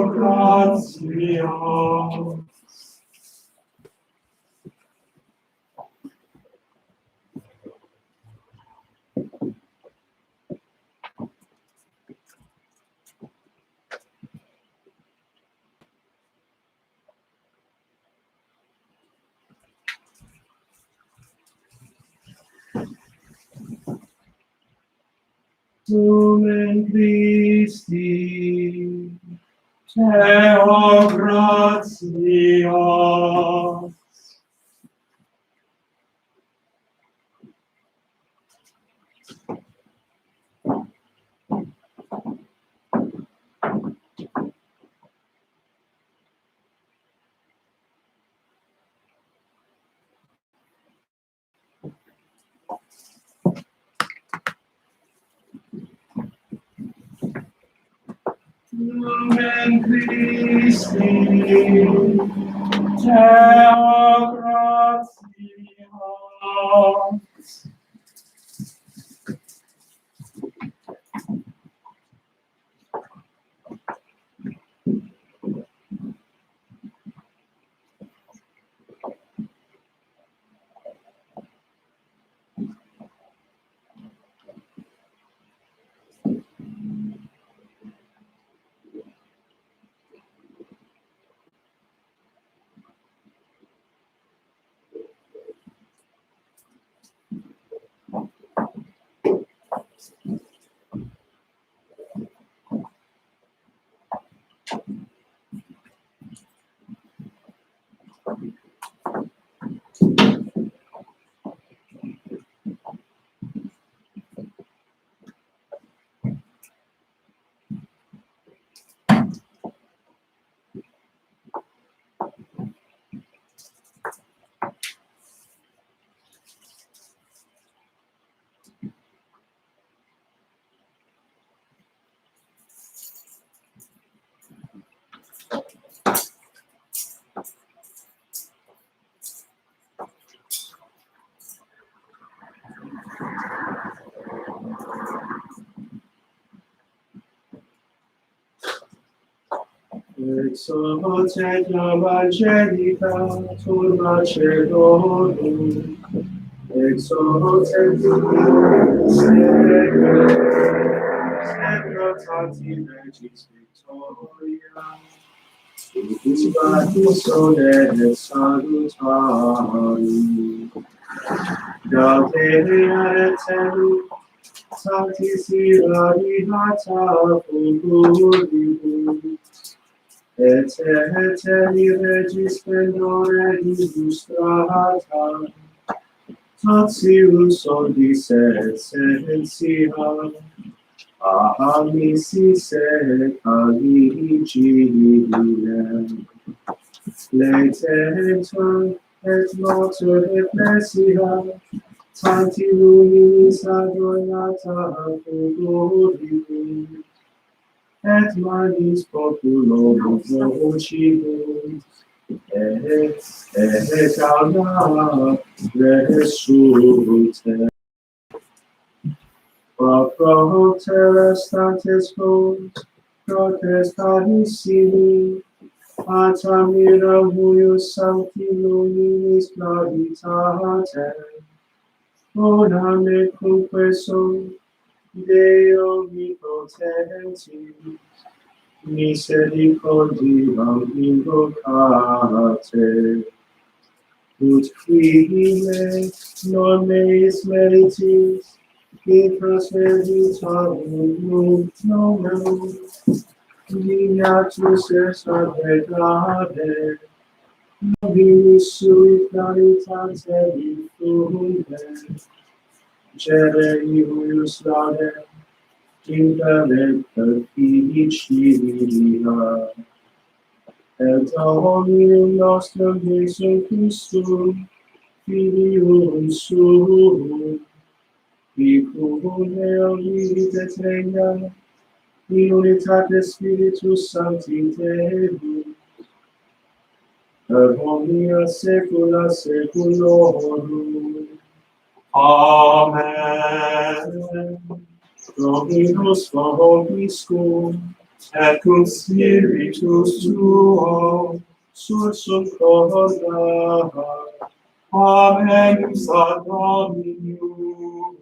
gratia. Lumen Christi, Deo gratia. Lumen Christi, Deo gratia. Exultet Evangelica, turba celorum, exultet Sanctati Regis Victoria, Itis Batis Sole et Salutari, Gaudere Artelu, Sanctis Iradiata Fulguribus, et Regis splendore illustrata, Tatius oldis essentia, amicis et caligile, letentur et motor ecclesia, tanti luminis adornata fulguribus, et magis populorum vocibus, et alma resurrite. Propter estantes vos, protestantissimi, ata mira huius sancti luminis claritate, boname confesso, Deo omnipotenti, misericordiam invocate, ut qui me non meis meritis, qui prosperitarum nomen, dignatus est ad pecare, nobilis sui claritate infunde, Cerei huius laudem, impelet perficilia, et Dominum nostrum Jesum Christum, Filium suum, qui cum eo vivit et regnat, in unitate Spiritus Sancti Deus, per omnia saecula saeculorum. Amen. Dominus vobiscum, et cum spiritus tuo, sursum corda, Amen, Dominium.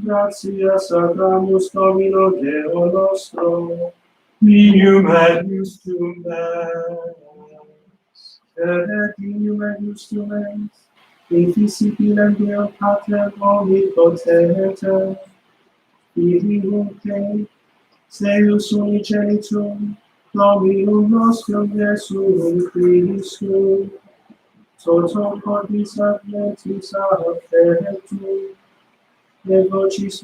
Gratias agramus Domino Deo nostro, Dignum et justum es, et dignum et justum es, inficibilem Deo Pater omnipotente, Filium te, Deus unigenitum, Dominum nostrum Iesum Christum, toto cordis adventis affectum, et vocis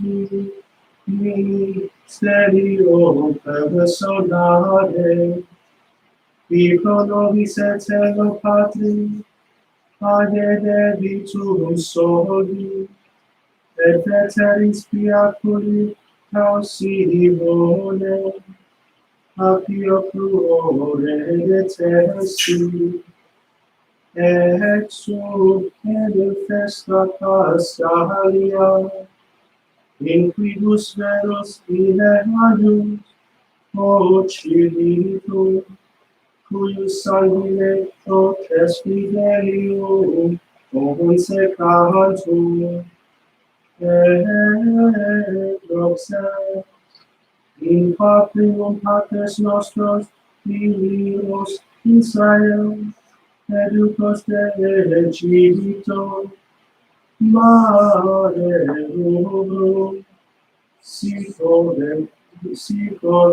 misterio personale, qui pro nobis eterno Patri, age debitum soli, et veteris piaculi causibone, apio fluore de tersi, et sub ede festa Pascalia, in quibus veros illegalius, o civilitum, cuius sanguine proces fidelium, ovum secantum, et proxer, in patrium patres nostros, filios Israel, educos de Egipto, mare rubrum, sico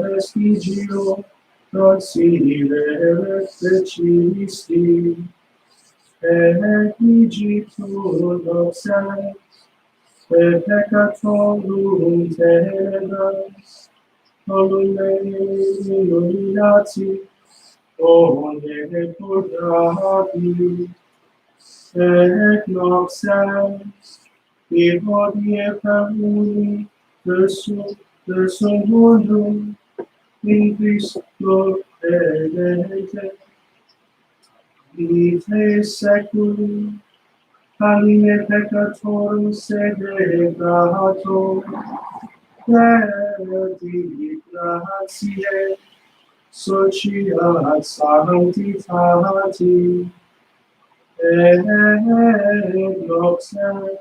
vestigio, proximere fecisti, et vigitur noxes, et peccatorum tenebras, illuminati, onde purgati, et noxes, hodie per uni, versum mundum, in Christo edente, vitae seculi, alie peccatorum segregato, verdi gratiae, sociat sanctitati, et noxes,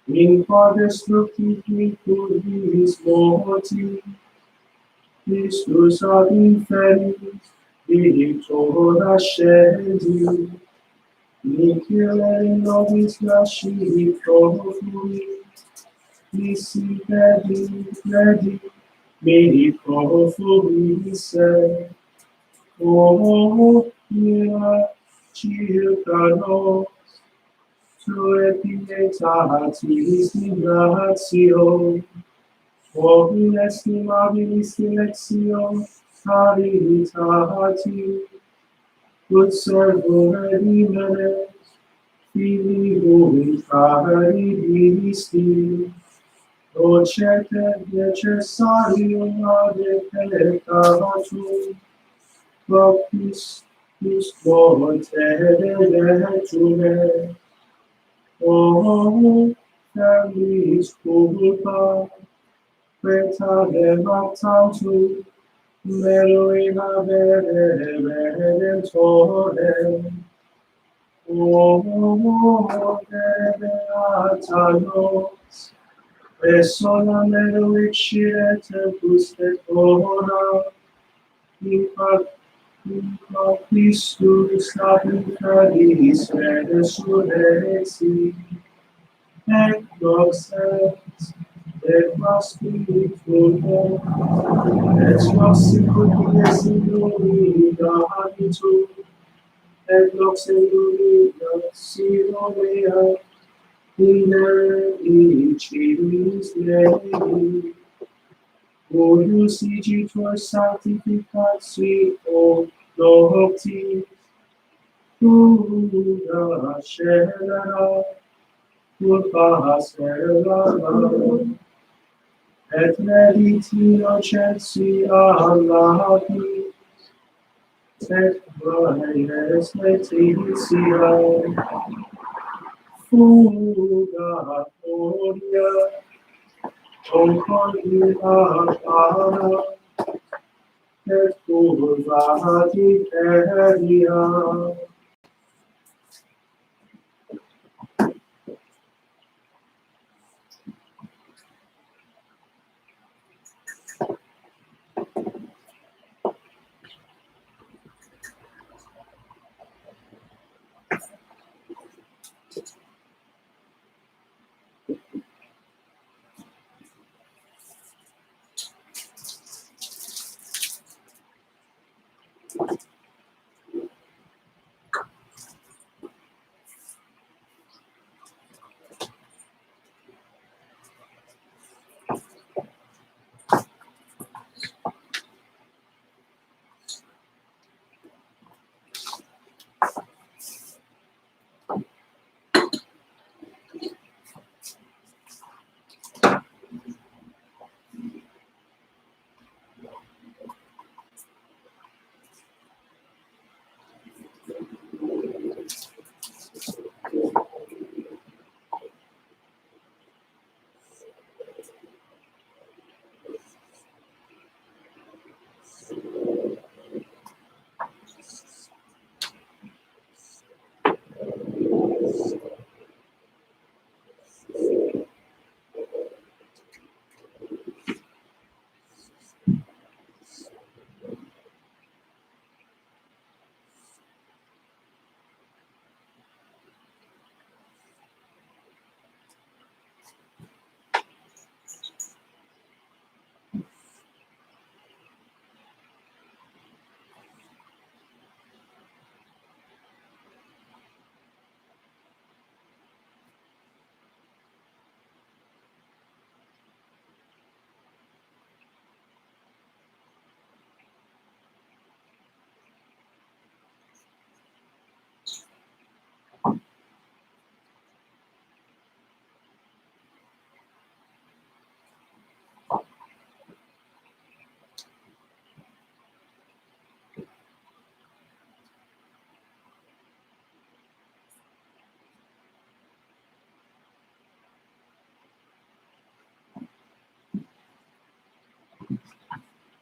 in quod destructivi curis morti, Christus ad inferis, victor ascendi, nicere in nobis lasci profui, nisi credi, meni profubisse, o mia circa nos, tue pietatis migratio, o in estimabilis dilectio, caritati, ut servo redimere, filium caridisti, docete necessarium ad peccatum, propis delectume, o fermis culpa, queta demactantum, mero in habere redentore, o beata nos, et sola mero icire tempus et hora, in Christus labicadis resurrexi, et noxes, et spiritum, et noxicus illumina habitum, et nox illumina Siloea, icis Dei, Ojus igitur sanctificatio noctis, Uda scelera, turba scelera, et mediti nocensi allati, et vaies letitia, fuga gloria, concordia para, et curvati peria.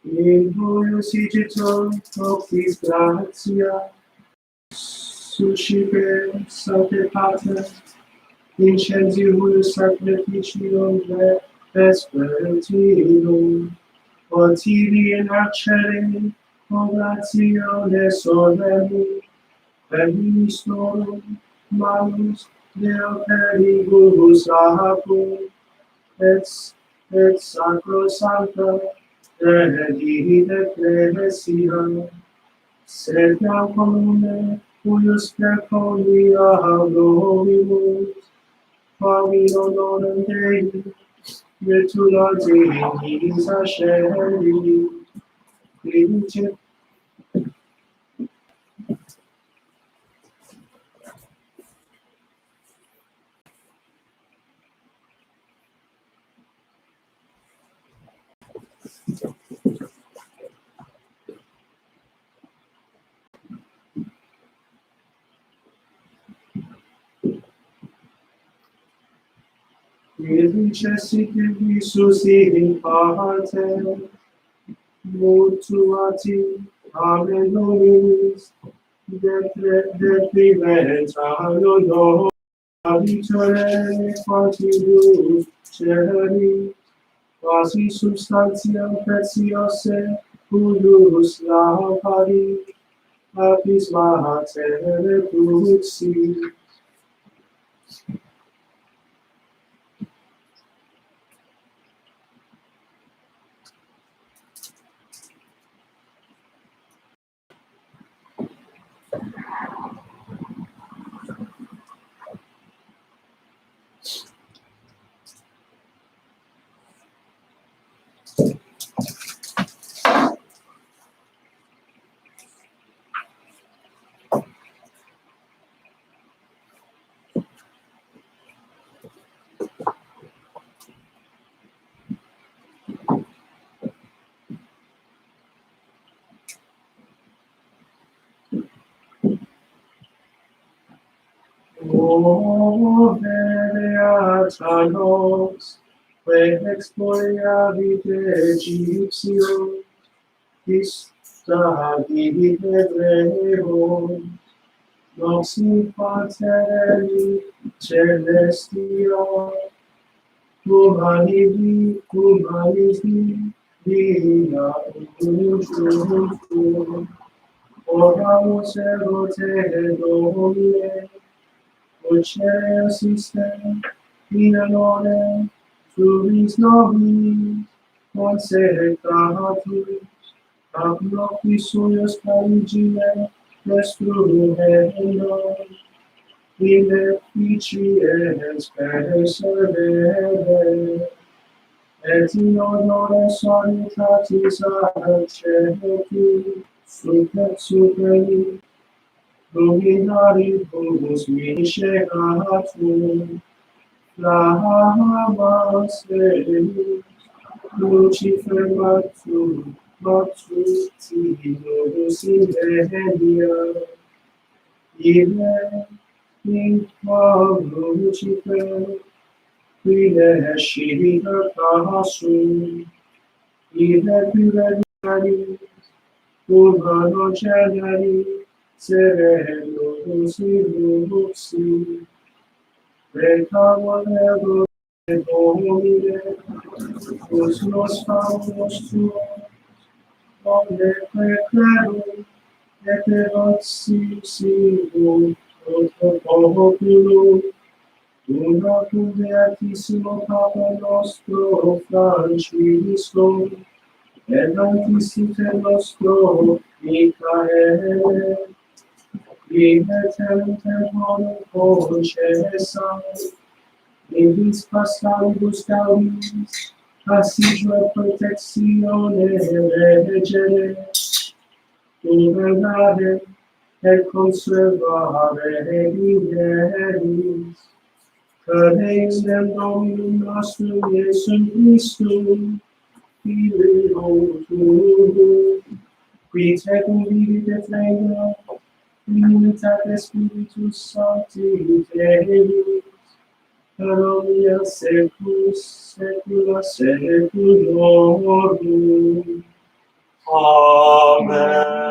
In huius igitur optis gratia, suscipe sancte pater, incensi huius sacrificium vespertinum, Tibi in accere, oblatione solemni, Ministorum malus Deo peribus apud, et sacro sancta, redite ecclesia, sed iam comune, huius preconia globimus, famino nonem Dei, virtula Dei asceri, Vincit visus in parte, mutuati, amen nomis, detrimentalio no, habitare quantibus ceri, quasi substantiam preciose, huius lampari, apis matere cruxi. O beata nos, que expoliavit Egyptium, Ista di Hebreo, noxi paterni celestia, cum animi, via unum, oramus ergo te Domine, Voce assistem, in amore, tuis nobis, consecratus, ab noctis suius parigine, destruum eundam, inefficies perseverere, et in honore salutatis accepi, super, luminaribus miseratum, Lamas Deus, Lucifer Matutinus Indelia, Ille, in quam Lucifer, quile scivita casu, ille pluraliaris, urbano generi, serenus illuxi, recamon Domine, os nos famos tuos, omne peccarum, et eroxissimum, populum, una cum beatissimo Papa nostro, Francisco, et anticite nostro, Michael, Limetem tempore concessa, Evis pascalibus gaudiis, assidua protectione regere, governare et conservare liberis, per ex Dominum nostrum Iesum Christum, Filio tuum, qui tecum vivit et regna, in unitate Spiritus Sancti Deus, Parodia secus secula seculorum. Amen.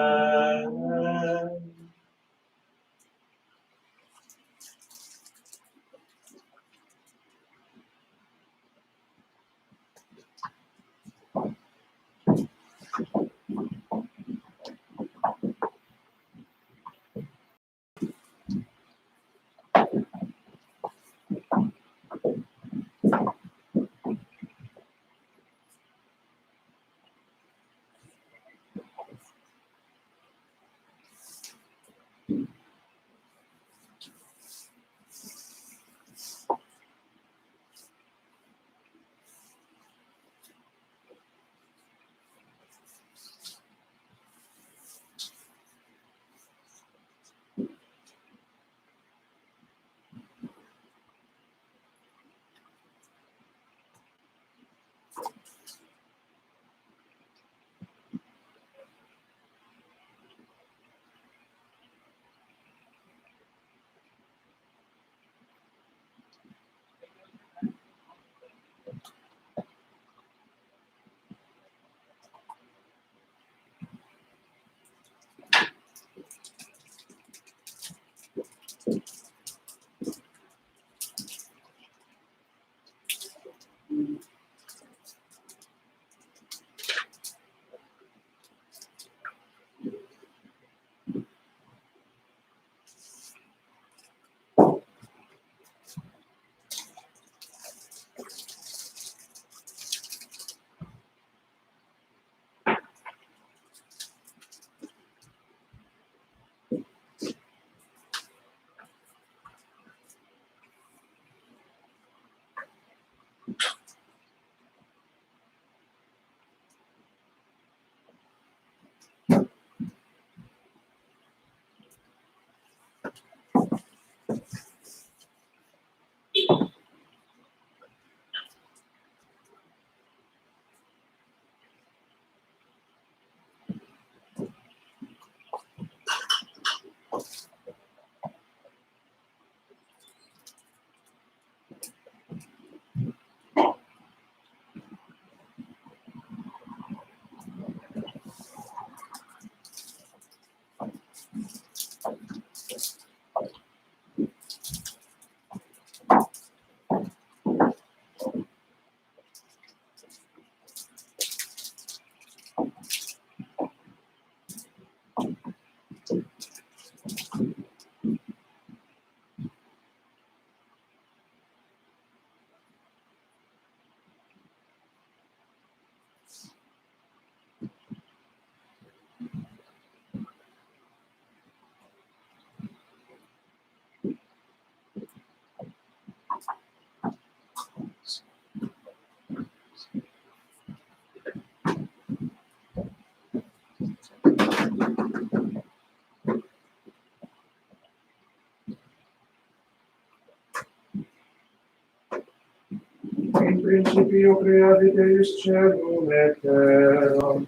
In principio creavi Deus celum et terram,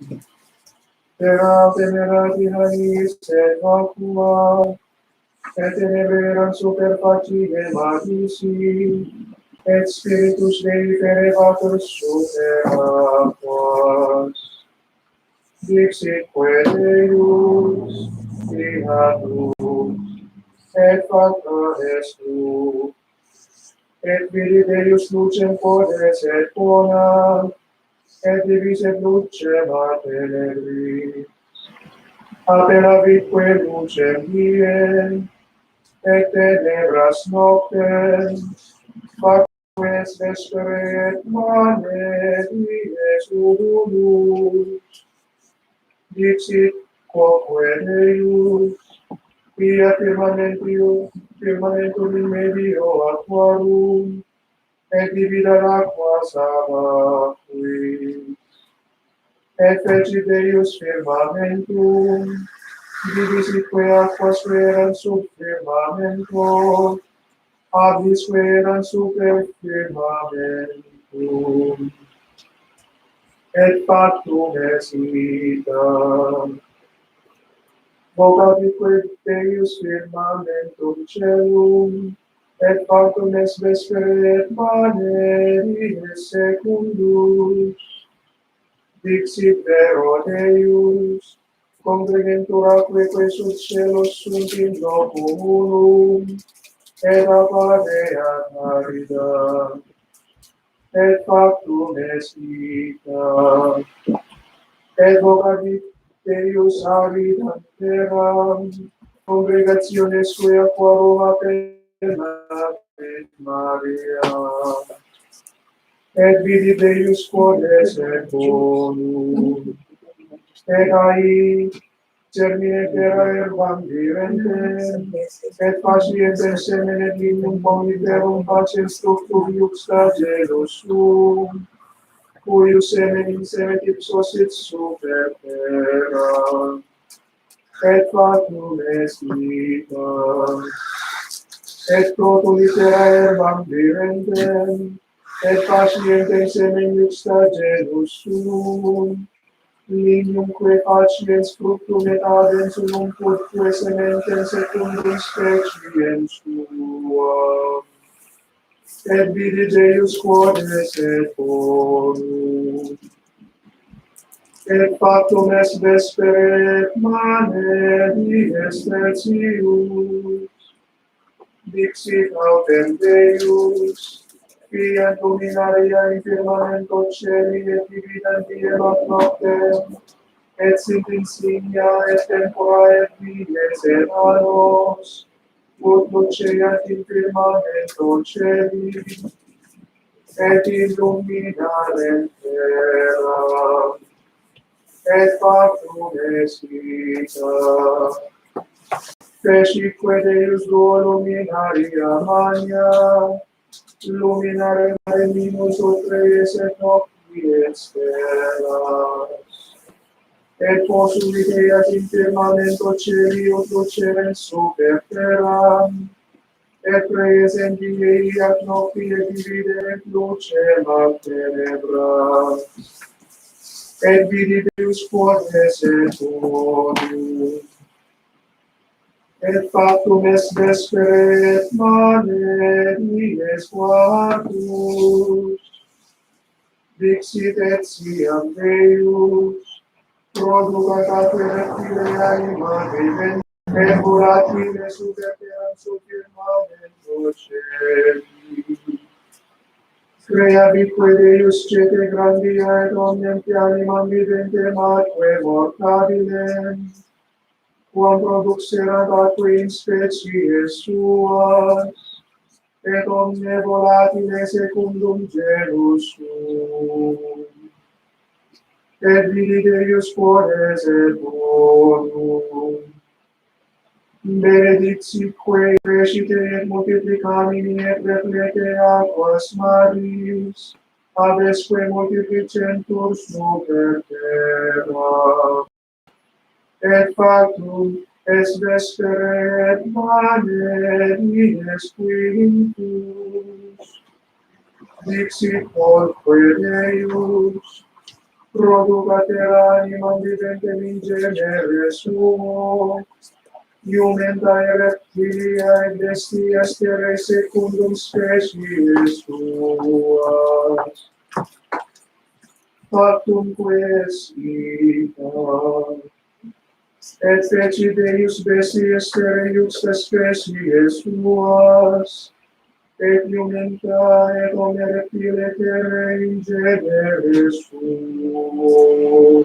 terra temerati hanis et vacua, et teneberam super faciem abisi, et spiritus Dei perevatur super aquas. Dixitque Deus, Creatus, et factor est tu, et vidi Deus lucem podes et bona, et diviset lucem a tenebris. Aperavitque lucem die, et tenebras noctem, factues vespere et mane dies ululus. Dixit quoque Deus, via firmamentum in medio aquarum, et dividar aquas ab aquis. Et fecit Deus firmamentum, divisitque aquas eran sub firmamento, abisque eran super firmamentum. Et pactum est vita. Vocavitque Deus firmamentum celum, et pactum est vespere et mane dies secundus. Dixit vero Deus, congregentur aquae sub celos sunt in locum unum, et appareat caritatem. Et factum est vita, et vocavit Deus habitant terram, congregationes quae aquarum appellat et Maria. Et vidi Deus codes et bonum, et ai termine terra herbam virentem, et facientem semen et lignum pomiterum pacem structum iuxta gelus sum, cuius semen insemet ipsos et super terra, et factum est vita. Et proto litera herbam virentem, et facientem semen iuxta gelus sum, lignumque faciens fructum et adens unum putque sementem secundum speciem suam. Et vidi Deus codes et bonum, et factum est vespere et mane dies tertius. Dixit autem Deus, fiat luminaria in firmamento celi et dividant diem ad noctem, et sint insignia et tempora et dies et annos, ut luceat in firmamento celi, et illuminarem terra, et factum est vita. Fecitque Deus duo luminaria magna, luminare minus ultreis et nocties stellas. Et posulideat in firmamento celi ut lucerem super terram, et praesent diei ac noctie divideret lucem ab tenebras. Et vidi Deus codes et bonum, et factum est vespere et mane dies quartus. Dixit et siam Deus, producat aquae reptile anima vivent, et volatile super terram sub firmamento celi. Creavitque Deus cete grandia et omnem animam viventem atque mortabilem, quam produxerat atque in species suas, et omne volatile secundum genus suum. Et vidi Deus quodes et bonum. Benedictque crescite et multiplicamini et replete aquas maris, abesque multiplicentur super terra. Et factum es vespere et mane dies quintus. Dixit quoque Deus, producat animam viventem in genere suo, iumenta et reptilia et bestias terrae secundum species suas. Factum quae ita, et feci Deus bestias terrae juxta species suas, et iumenta et omne reptile terrae in genere suo.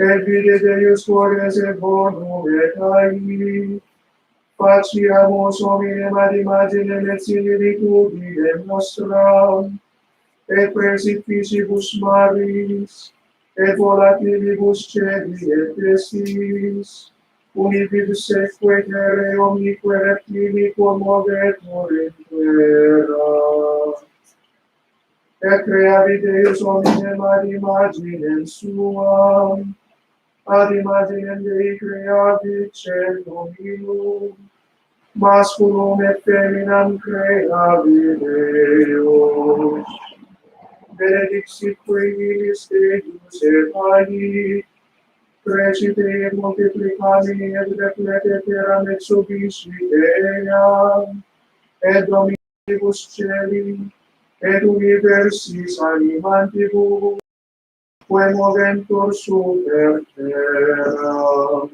Et vide Deus quodes et bonum et ahi, faciamus hominem ad imaginem et similitudinem nostram, et persit fisibus maris, et volatilibus celi et pestis, univid seque terrae omnique reptili commovetur in terra. Et creavi Deus hominem ad imaginem suam, ad imaginem Dei creavit celum illum, masculum et feminam creavit Deus. Benedicit illis Deus et ahi, crescite et multiplicamini et replete terram et subiscit eam, et dominibus celi, et universis animantibus, quae moventur super terra.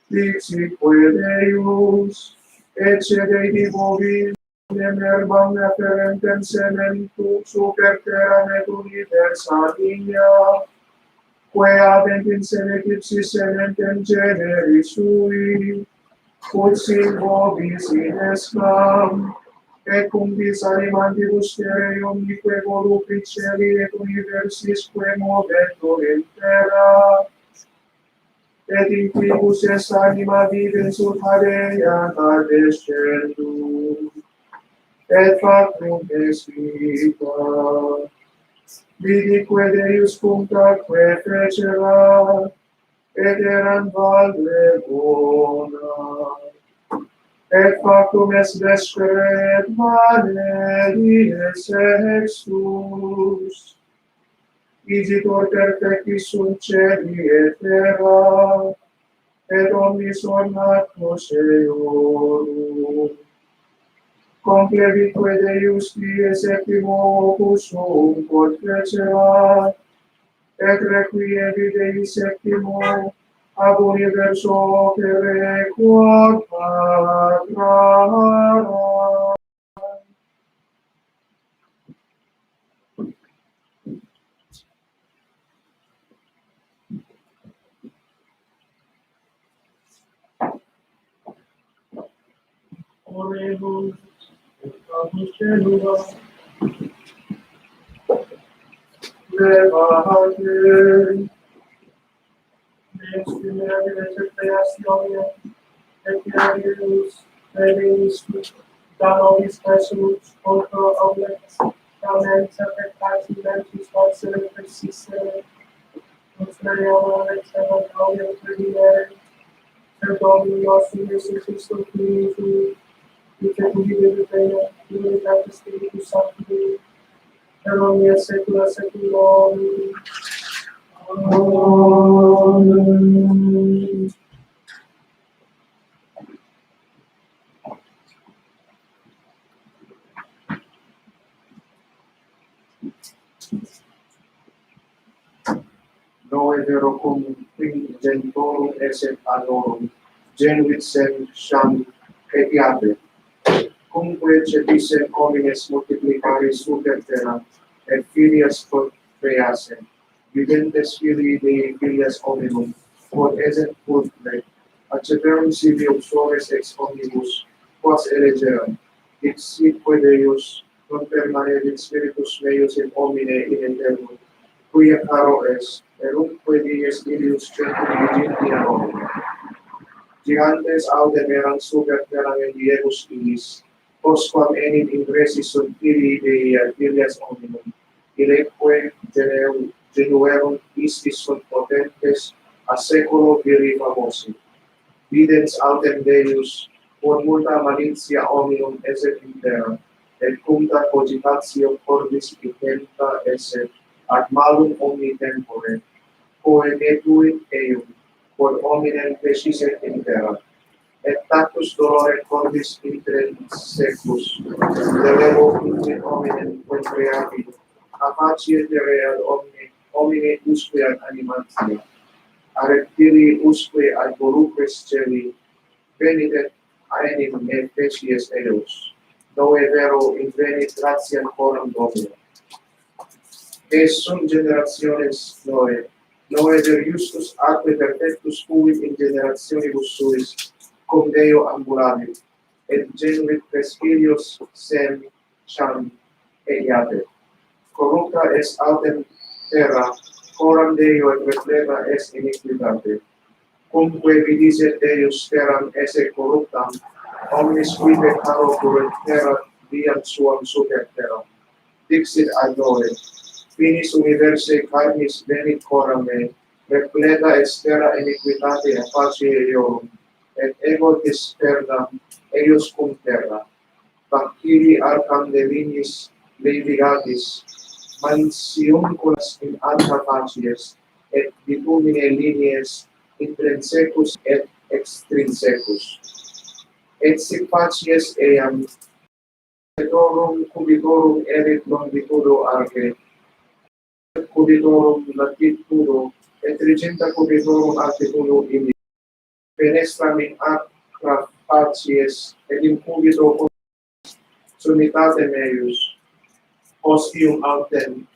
Dixitque Deus, ecce Dei divovi, erbam afferentem sementum super terram et universa ligna, quae habent in sene ipsis sementem generi sui, ut silvo vis inescam, et cum vis animantibus terrae omnique volupit celi et universis quae moventur in terra, et in quibus est anima vivens ut habeat adescendur, et factum est vita. Vidique Deus punctaque fecerat, et eram valde bona. Et factum est vespere et mane dies extus. Igitur perfectis sunt celi et terra, et omnis ornatus eorum. Conclevitque Deus die septimo opus suum quod fecerat, et requievi Dei septimo ab universo opere quod patrara. Oremus, et amus celula, levate, Exprimerabile creatione, et Deus, Deus, da nobis Christus, contra omnes, tamen serpectati ventus facere persistere, nostra et evangelium credere, per Dominum nostrum Iesus Christus, Filius, et vivere plena, Unitate Spiritus Sancti, per omnia saecula saeculorum. Amen. Noe vero cum primogenitorium esse adorum, genuit sem sham etiate. Cumque cedissem homines multiplicare super terra, et filias procreassem, viventes filii Dei filias hominum, quod esset pulcre, acceterum sibi obsores ex omnibus, quas elegeram, dixitque Deus, non permanebit spiritus meius in homine in aeternum, quia caro es, erumque dies ilius centum viginti anorum. Gigantes audem eran super terram in diebus illis, postquam enit ingressis sunt filii Dei ad filias omnium, ileque genuerunt istis sunt potentes a seculo viri famosi. Videns autem Deus, quod multa malitia omnium esset in terra, et cumta cogitatio cordis intenta esset, ad malum omni tempore, quae netuit eum, quod hominem feciset in terra. Et tactus dolore cordis intrinsecus, delego in hominem quem creabit, a facie terrea homine usque ad animantia, a reptili usque ad volupes celi, venidet aenim et facies eos, noe vero invenit gratiam coram Domino. Es sunt generationes Noe ver justus atque perfectus fuit in generationibus suis, cum Deo ambulabit, et genuit pres filios Sem, Cham, et Iapet. Corrupta es autem terra, coram Deo et repleta es iniquitate. Cumque vidicet Deus terram esse corruptam, omnis qui peccaro curret terra viam suam super terram. Dixit ad Noe, finis universae carnis venit coram me, repleta est terra iniquitate a facie eorum, et ego disperdam eius cum terra. Facili arcam de linis levigatis, mansiunculas in alta facies, et bitumine linies intrinsecus et extrinsecus. Et sic facies eam, cubitorum cubitorum erit longitudo arge, cubitorum latitudo, et 300 cubitorum altitudo imi. Penestram in acra facies, et in cubito summitate meius, ostium autem,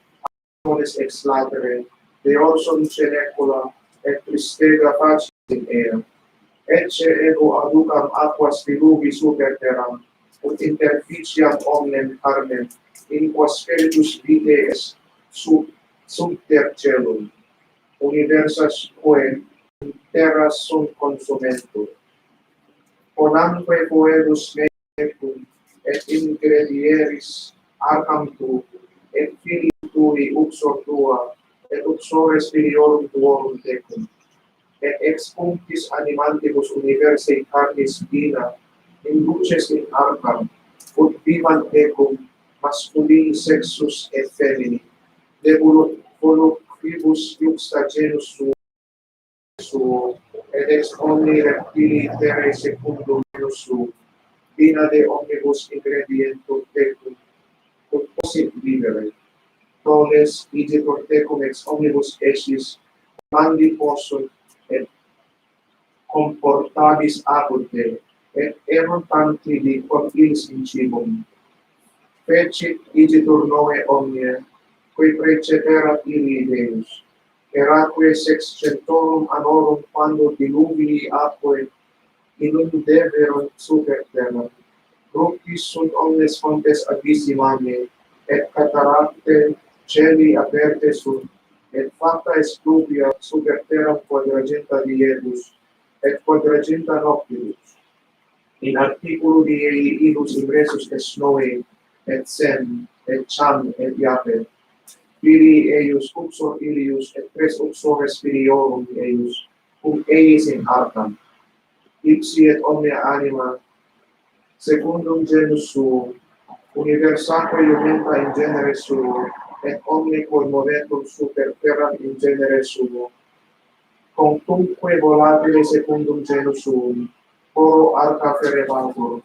mones ex latere, deorsum cenecula, et tristega facies in ea. Ecce ego aducam aquas diluvi super terram, ut interficiam omnem carnem, in quas spiritus vitae est subter celum, universas quae in terra sunt consumentur. Ponamque coelus mecum, et ingredieris arcam tu, et filii tui uxor tua, et uxores filiorum tuorum tecum. Et ex punctis animantibus universae carnis vina, induces in arcam, ut vivant tecum, masculini sexus et femini, de volupibus juxta genus suo, et ex omni reptili terrae secundum genus suo, vina de omnibus ingredientur tecum, ut possit vivere. Toles igitur tecum ex omnibus esis, mandi possunt, et comportabis apud te, et erunt tantidi quam illis in cibum. Fecit igitur Noe omnia, qui preceperat illi Deus. Eraque sexcentorum annorum quando diluvii aquae inundeverunt super terra. Ruptis sunt omnes fontes abyssimanae, et cataracte celi aperte sunt, et facta est pluvia super terram quadragenta diebus, et quadragenta noctibus. In articulo diei ilus ingressus est Noe, et Sem, et Cham, et Iapet. Filii eius uxor ilius, et tres uxores filiorum eius, cum eis in arcam. Ipsi et omnia anima, secundum genus suo, universaque iumenta in genere suo, et omni quod movetur super terram in genere suo, contumque volatile secundum genus suum, oro arca ferebantur,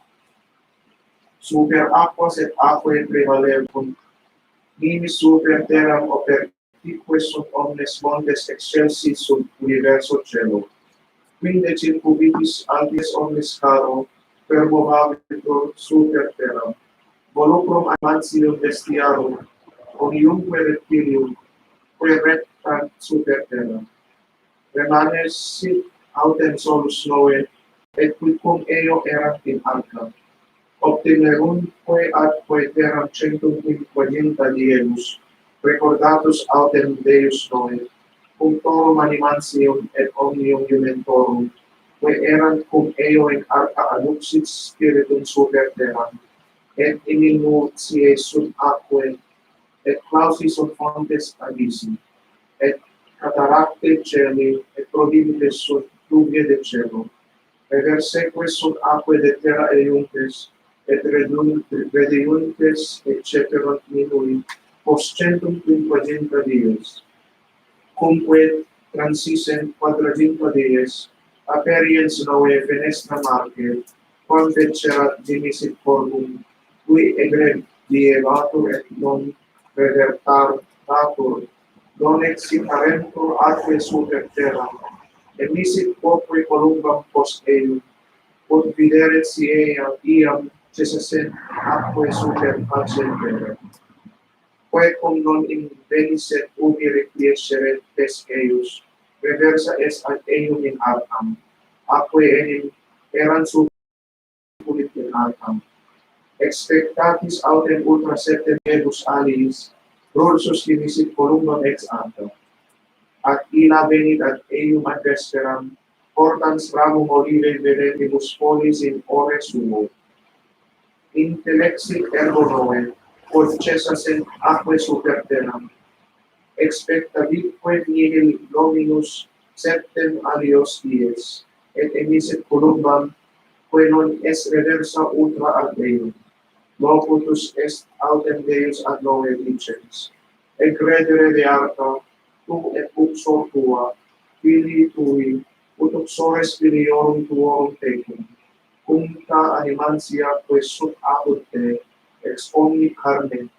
super aquas et aquae prevalerunt, nimis super terram opertique sunt omnes montes excelsi sub universo celo. Quinde circuvitis altis omnis caro, permovabitur super terram. Voluprum animantium bestiarum, omniumque reptilium, quae rectant super terram. Remanescit autem solus noe, et quicum eo erat in arca. Obtenerunque atque terram centum quinquaginta diebus, recordatus autem Deus noe, cum torum animantium et omnium jumentorum, que erant cum eo in arca aduxit spiritum super terram, et imminutiae sunt aquae, et clausi sunt fontes abyssi, et cataracte celi, et prohibites sunt pluvie de cielo, reverseque sunt aquae de terra eiuntes, et redeiuntes, et ceterunt minui, post centum quinquaginta dies. Cumque transisent quadraginta dies, aperiens noe fenestra marge, quam vecerat dimisit corvum, qui egredievatur et non revertatur, non exitarentur atque super terra, emisit quoque columbam post eum, quod videret si iam cessasent atque super facem terra. Quae cum non invenisset ubi requiesceret tes eius, reversa est ad eum in arcam, atque enim eran supulit in arcam. Expectatis autem ultra septem ebus aliis, rursus dimisit columbam ex arca. Ac illa venit ad eum ad vesperam, portans ramum olive venentibus foliis in ore suo. Intellexit ergo noe, quod cessasent atque super terram, expectavitque nihil dominus septem alios dies, et emisit columbam, que non est reversa ultra ad eum. Locutus est autem Deus ad noe dicens. Egredere de arca, tu et uxor tua, filii tui, ut uxores filiorum tuorum tecum, cumta animantia que sub apud te, ex omni carne,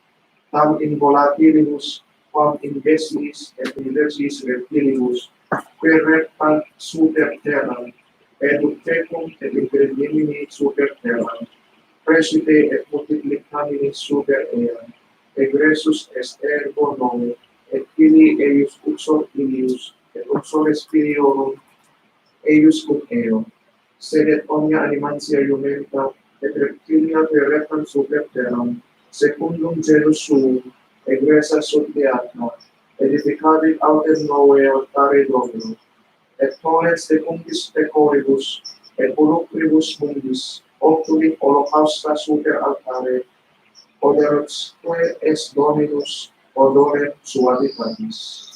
tam in volatilibus, quam in vesiis et in versis reptilibus, que reptant super terram, et ut tecum et incredimini super terram, presite et multiplicamini super eam, egressus est ergo nomen, et filii eius uxor ilius, et uxores filiorum, eius cum eo, sed et omnia animantia jumenta, et reptilia terretam super terram, secundum genus suum, egressa sub teatra, edificabit autem noe altare Domino, et ponens secundis pecoribus, et pulchribus mundis, octulit holocausta super altare, oderosque est Dominus odorem suavitatis.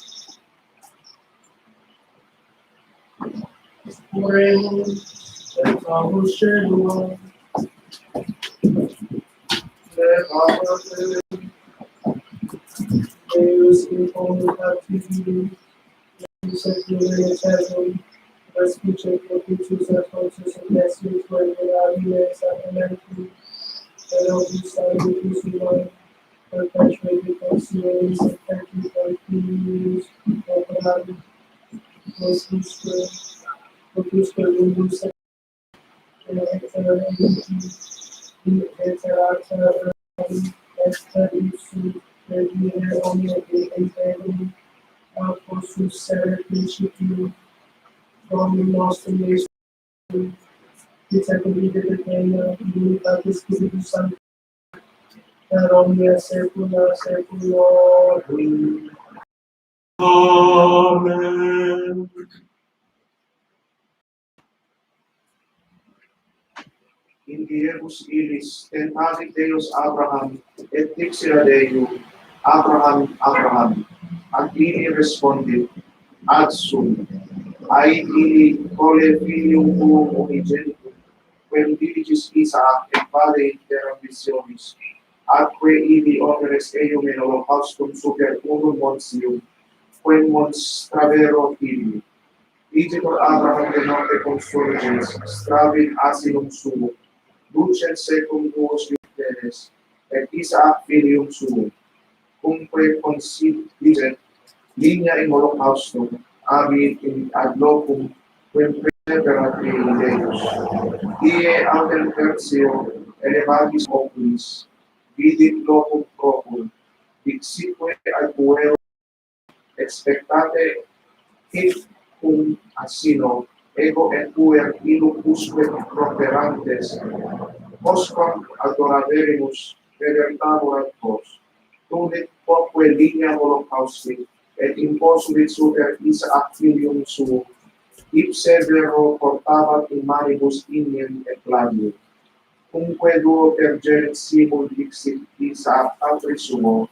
Oremus, et amus celum, levavate, Deus in communicativim, seculae cesum, respice propitius et fortus et necius verberabiles sacramentum, et nobis salutis humae, perpetuae defensionis et perpetuius operari, quodusque mundus et eteratum exterius redire omnia de integrum, apostус sere principium, Domini nostrum Iesus, qui tecum videbit regna, unitatis Spiritus Sancti, per omnia saecula saeculorum. Amen. In diebus illis tentavit Deus Abraham, et dixera Deum, Abraham, Abraham, ad illi respondit, ad sum, ait illi cole filium tuum unigenitum, quem diligis Isaac et vade in terram visionis, atque illi operes eum in holocaustum super unum monsium, quem mons travero illi. Vigitor Abraham de notte consurgens, stravit asinum suum, ducet secum duos vitenes, et Isaac filium suum, cumque considicet linea in holocaustum, abit in ad locum, quem preterat in Deus. Die autem tertio, elevatis oculis, vidit locum procul, dixitque ad puero expectate hic cum asino, ego et puer illucusque properantes, Osquam adoraberimus revertabor ad vos, tunit quoque linea holocausti, et imposuit super Isaac filium suum, ipse vero portabat in maribus iniem et gladium. Cumque duo tergerit simul dixit Isaac patri suo,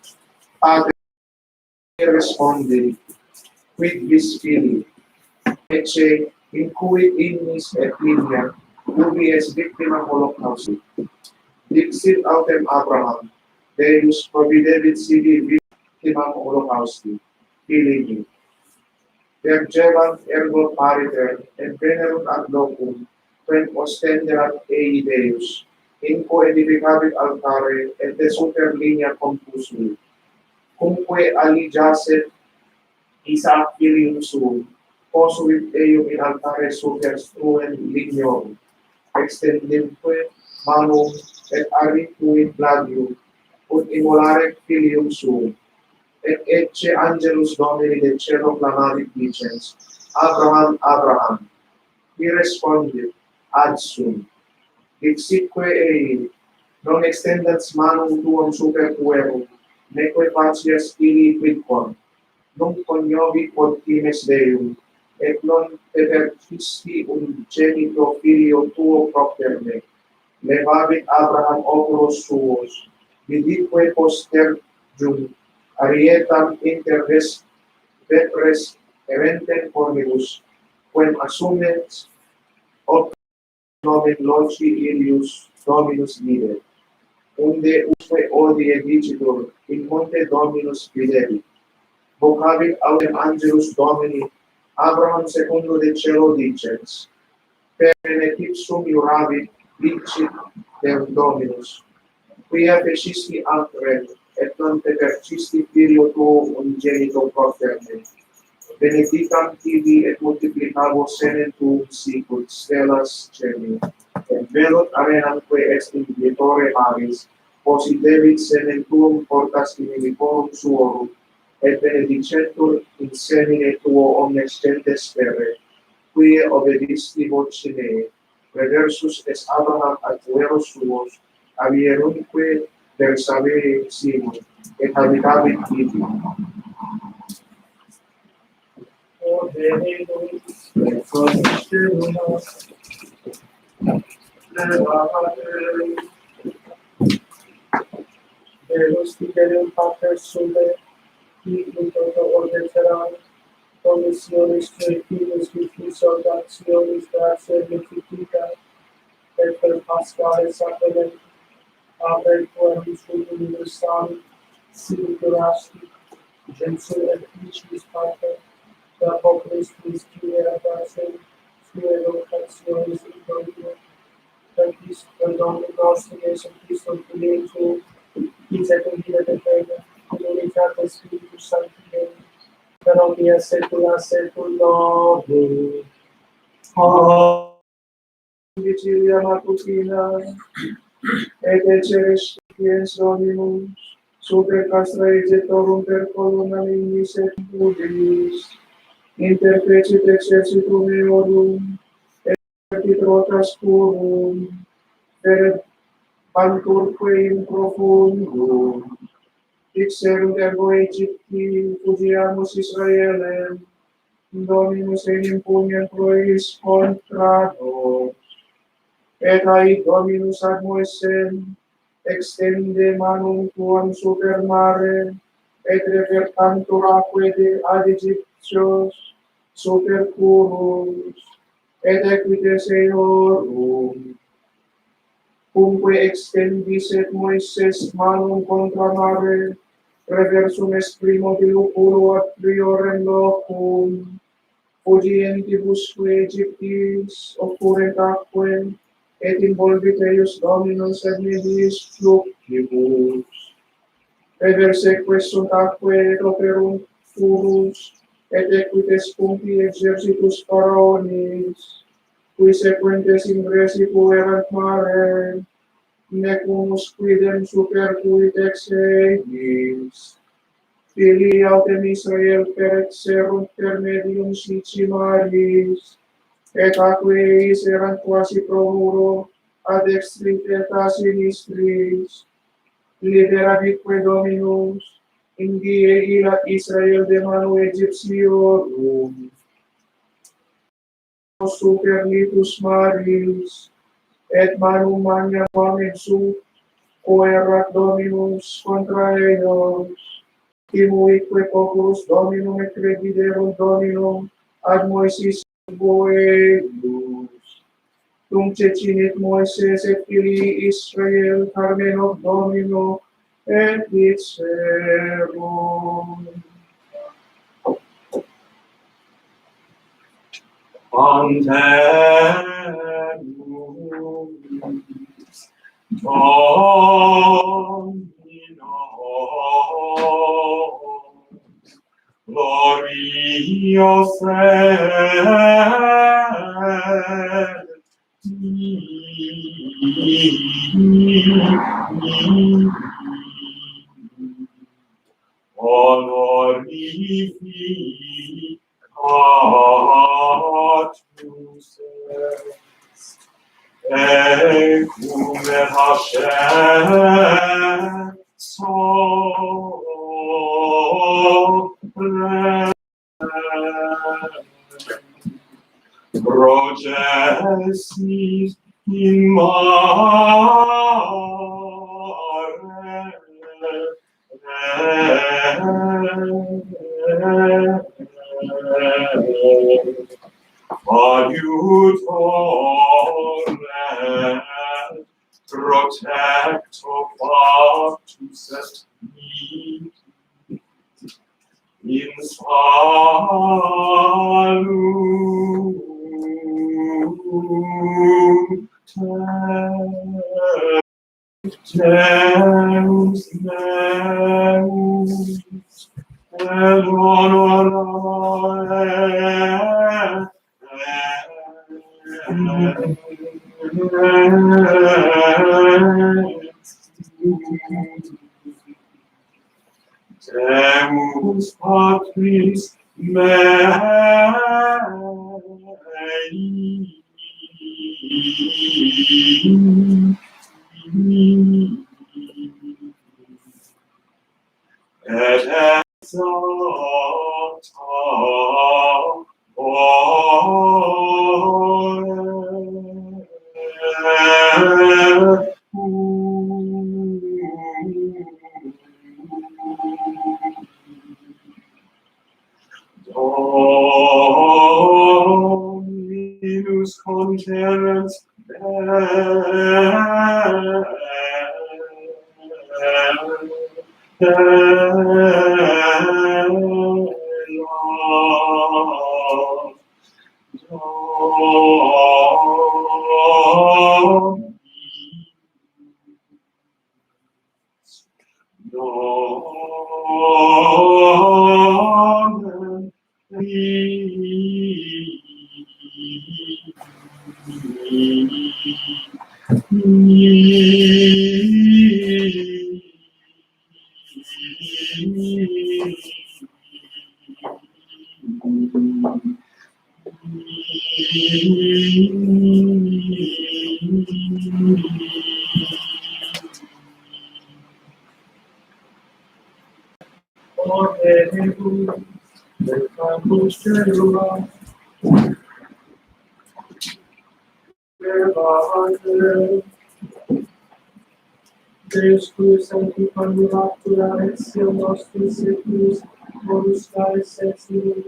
Pater respondi, quid vis fili, ecce incuit ignis et linia, ubi es victima holocausti. Dixit autem Abraham, Deus providebit sibi victimam holocausti, filii. Vergebant ergo pariter, et venerunt ad locum, quem ostenderat ei Deus, inquo edificabit altare, et de super linea compusui. Cumque ali jacet Isaac filium suum, posuit eium in altare super struen lignorum, extendimque manum et arricuit gladium, ut immolare filium suum. Et ecce angelus Domini de cielo clamavit dicens, Abraham, Abraham. Qui respondit, ad sum. Dixitque ei, non extendans manum tuum super puerum, neque facias ili quidquam, nunc coniovi quod times Deum, et non pepercisti ungenito filio tuo propter me. Levavit Abraham oculos suos, viditque postergium arietam inter vepres eventem formibus, quem assumes ob nomen loci ilius Dominus videt, unde usque odie dicitur, in monte Dominus viderit. Vocavit autem angelus Domini, Abraham secundo de cielo dicens, per benedictum iuravit, dicit dem Dominus, quia fecisti altrem, et non pepercisti filio tuo ungenito propter me. Benedicam tibi et multiplicabo semen tuum sicut stellas celi, et velut arenamque est in vietore maris, positebit semen tuum portas inimicorum suorum, et benedicentur in semine tuo omnes gentes terre, quia obedisti voce mei, reversus es Abraham ad pueros suos, avierunque versavere simul, et habitavit tibi. O Deus, et constitunas, levate, Deus fidelum pater sube, qui in toto ordeteram, commissionis tui filis vitis ordationis gratia beatifica, et per Pascale sacrament, Abre quem sum universali, sibi curasti, gensum et vicis pater, da populis tuis quiera dace, sue vocationis in Domino, per Christ, per Domini nostri, Iesum Christum Filium tuum, qui secum vita eterna, in unitate Spiritus Sancti Dei, per omnia saecula saeculorum. Amen. Vigilia matutina, et ecce respiens Dominus, super castra ejectorum per columna lignis et budis, interfecit exercitum eorum, et vertit rotas purum, per banturque in profundum, ixerunt ergo Egypti, fugiamus Israelem, Dominus enim puniam prois contra nos, et haec Dominus ad Moesem, extende manum tuam super mare, et revertantur aquae de ad Egyptios super currus, et equites eorum. Cumque extendisset Moises manum contra mare, reversum est primo dilucuro ad priorem locum, fugientibusque Egyptis occurrent aquae, et involvit eius Dominus et mediis fluctibus. Reverseque sunt aquae et operunt furus, et equites puncti exercitus Pharaonis, qui sequentes ingresi puerant mare, nec unus quidem superfuit ex eis. Filii autem Israel per exerunt per medium sici maris, et aqueis erant quasi pro muro, ad extremitatis sinistris, liberabitque Dominus, in die ilat Israel de manu Egyptiorum, super litus maris, et manum magna mamen su, coerat Dominus contra eos, timuique populus Dominum et crediderunt Dominum, ad Moisis Boelus. Tum cecinit Moises et filii Israel carmen of Domino, et dixerunt. Antemus Domino, glorios et honorificatus est, ecum et Hashem sopra progessis in mare aiutore protector factus est mihi in salute Deus meus, et honorare Deus Patris mei, et exalta Dominus conterens Deus tuus sanctificamur exio nostris seculus, modus caris exio,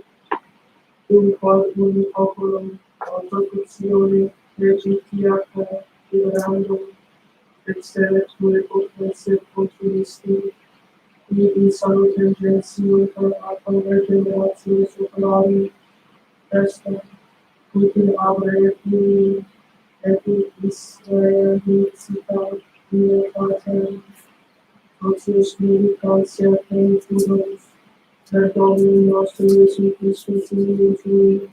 cum quod uni populum, autocutione, legitiata, liberandum, exteret tue potesset contulisti, in salutem gensio per aquam regeneratio superari, est ut in abre fili, et Israel dicitat mia patem, Otius militantia plenitudos, per Domini nostrum Iesu Christus in Tui,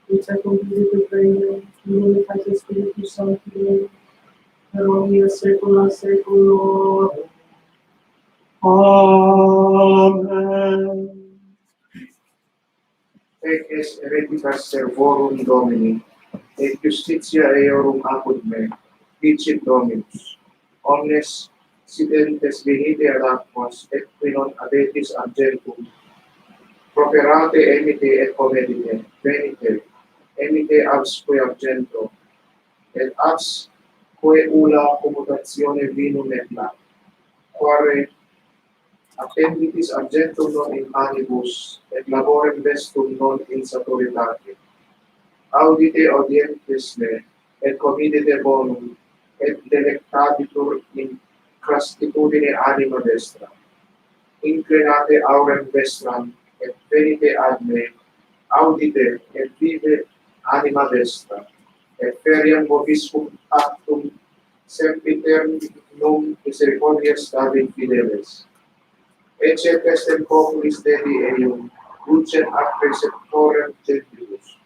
et tecum vivit regnum, in unitate Spiritus Sancti, per omnia saecula saeculorum. Amen. Ec es hereticas servorum Domini, et justitia eorum apud me, dicit Dominus. Omnes sidentes venite ad aquas, et qui non abetis argentum, properate emite et comedite, venite, emite absque argento, et absque ulla commutatione vinum et la, quare appenditis argentum non in manibus, et laborem vestum non in saturitate. Audite audientes me, et comidite bonum, et delectabitur in crastitudine anima vestra. Inclinate aurem vestram, et venite ad me, audite, et vive anima vestra, et feriam vobiscum actum sempiternum misericordias David fideles. Ecce pestem populis dedi eum, lucem ad preceptorem gentilus,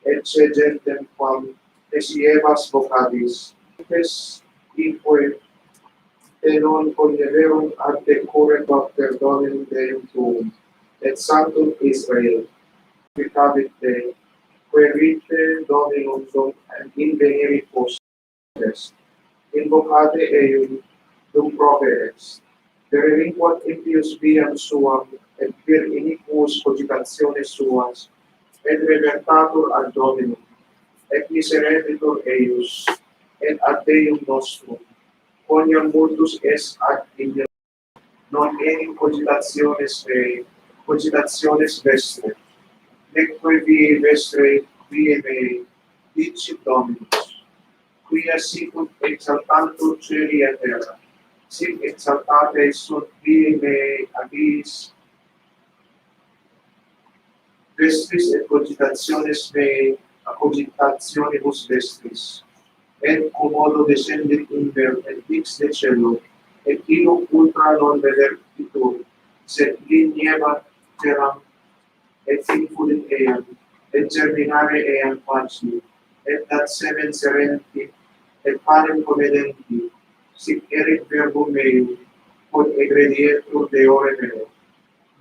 ecce gentem quam esievas vocabis, pes inque te non condeverum ad decurre perdonem Deum tuum, et sanctum Israel, vicabit Dei, querite Dominum dum inveniri postes, invocate eum dum prope est, derelinquat impius viam suam, et vir iniquus cogitationes suas, et revertatur ad Dominum, et miserebitur eius, et ad Deum nostrum, quoniam multus est ad ignem, non enim cogitationes vestre, neque vie vestre vie mei, dicit Dominus, quia sicut exaltantur celi et terra, sic exaltate sunt vie mei abis vestris et cogitationes mei a cogitationibus vestris. Et commodo descendit inver et vix de cielo, et illo ultra non vedertitur, sed liniebat terram, et infulit eam, et germinare eam faci, et dat semen serenti, et panem comedenti, sic erit verbum meum, quod egredietur deore meo.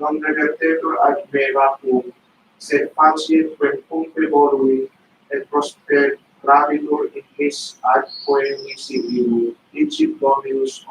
Non revertetur ad me vacuum, sed faciet quemcunque volui, et prosperabitur in his ad quem nisi vivu, dicit Dominus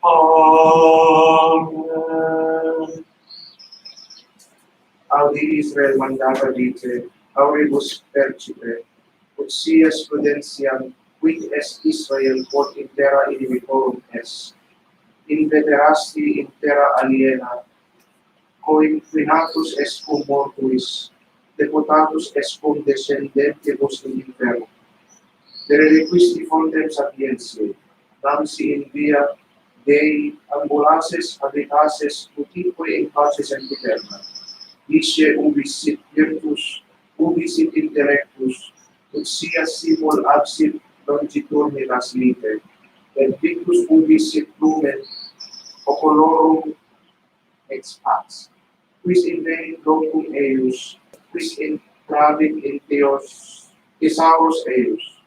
Amen. Audi Israel mandata dice, auribus percipe, ut sias prudentiam, quid est Israel quod in terra inhibitorum est, inveterasti in terra aliena, coinquinatus est cum mortuis, deputatus est cum descendentibus in inferno. De reliquisti fontem sapientiae, nam si in via Dei ambulaces habitases utique in pace sempiterna. Dice ubi sit virtus, ubi sit intellectus, ut sia simul absit longiturni naslite, et victus ubi sit lumen ocolorum ex pax. Quis in veni locum eius, quis in pravit in thesaurus eius,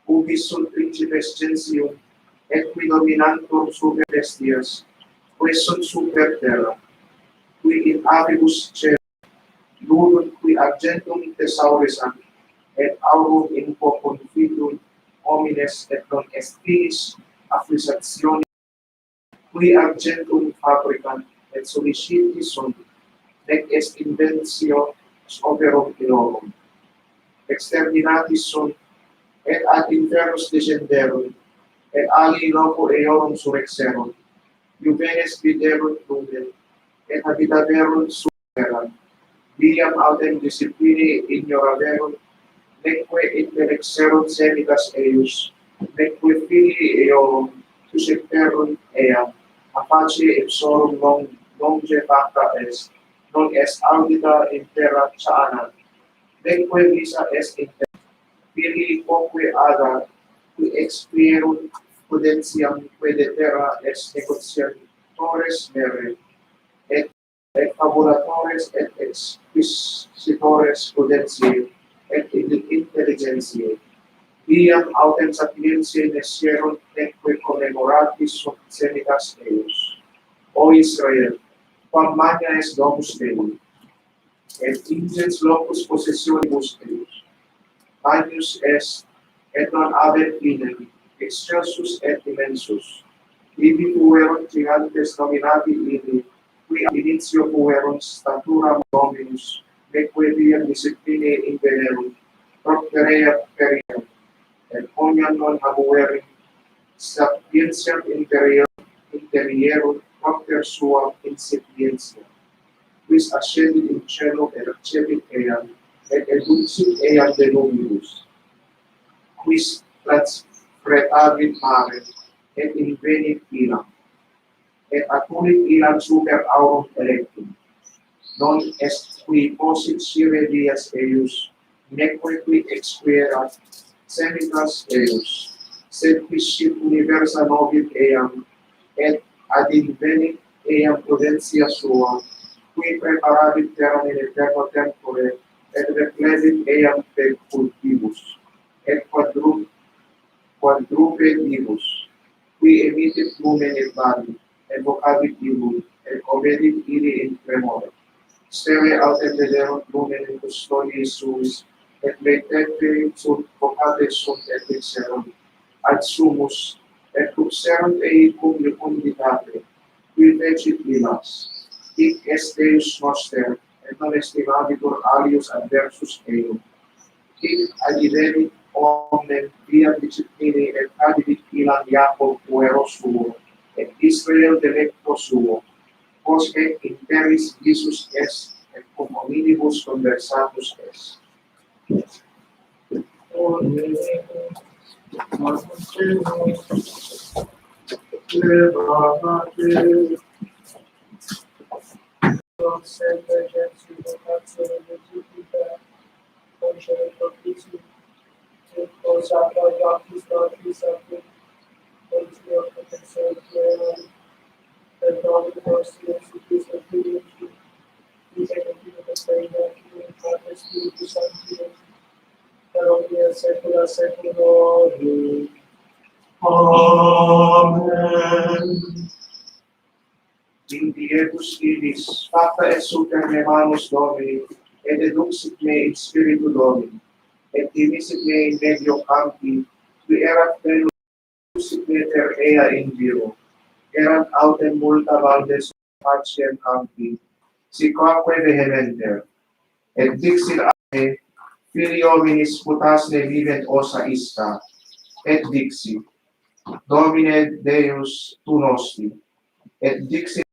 ubi sunt principes censium, et qui dominantur super bestias, quae sunt super terra, qui in avibus celo, ludum qui argentum thesaurisant, et aurum in confidum homines et non est finis afflictione, qui argentum fabricant et solliciti sunt, nec est inventio operum illorum. Exterminati sunt, et ad infernus descenderunt, et ali loco eorum surrexerum, juvenes viderunt lumen, et habitaverunt superam, viam autem disciplinae ignoraverunt, neque intellexerunt semitas eius, neque filii eorum susciterunt eam, a face ipsorum longe facta est, non est audita in terra caanam, neque visa est in terra, filii quoque ada, qui expirunt prudentiam que de terra est negociatores mere, et fabulatores et exquisitores prudentiae, et intelligentiae. Iam autem sapientiae nescerunt neque commemoratis sunt semitas eius. O Israel, quam magna est domus Dei, et ingens locus possessionibus eius. Magnus est, et non habet finem, excelsus et immensus. Ibi fuerunt gigantes nominati ibi, qui ab initio fuerunt statura Dominus, neque viam disciplinae invenerunt, propterea periam, et quoniam non habuerim sapientiam interierunt propter sua insipientia, quis ascendit in cielo et accedit eam, et eduxit eam de lumibus, quis transfretavit mare, et invenit ilam, et attulit ilam super aurum electum. Non est qui posit scire dias eius, neque qui exquierat semitas eius, sed quis sit universa movit eam, et ad invenit eam prudentia sua, qui preparavit terram in eterno tempore, et replevit eam per cultivus, et quadrupedibus, qui emitit lumen in vali, et vocavit illum, et comedit ili in tremore. Stelle autem viderunt lumen in custodii suis, et metete sunt vocate sunt et dixerunt, ad sumus, et luxerunt ei cum jucunditate, qui fecit illas. Hic est Deus noster, et non estimabitur alius adversus eum. Hic adivevit omnem via disciplinae et adivit ilam Jacob puero suo, et Israel delecto suo, quosque in terris visus est, et cum hominibus conversatus est. Amen. In diebus ibis, facta et super me manus Domini, et eduxit me in spiritu Domini, et dimisit me in medio campi, qui erat venus me ter ea in viro, erant autem multa valdes faciem campi, sicoque vehementer, et dixit a me, Filii hominis putasne vivent ossa ista, et dixit, Domine Deus tu nostri, et dixit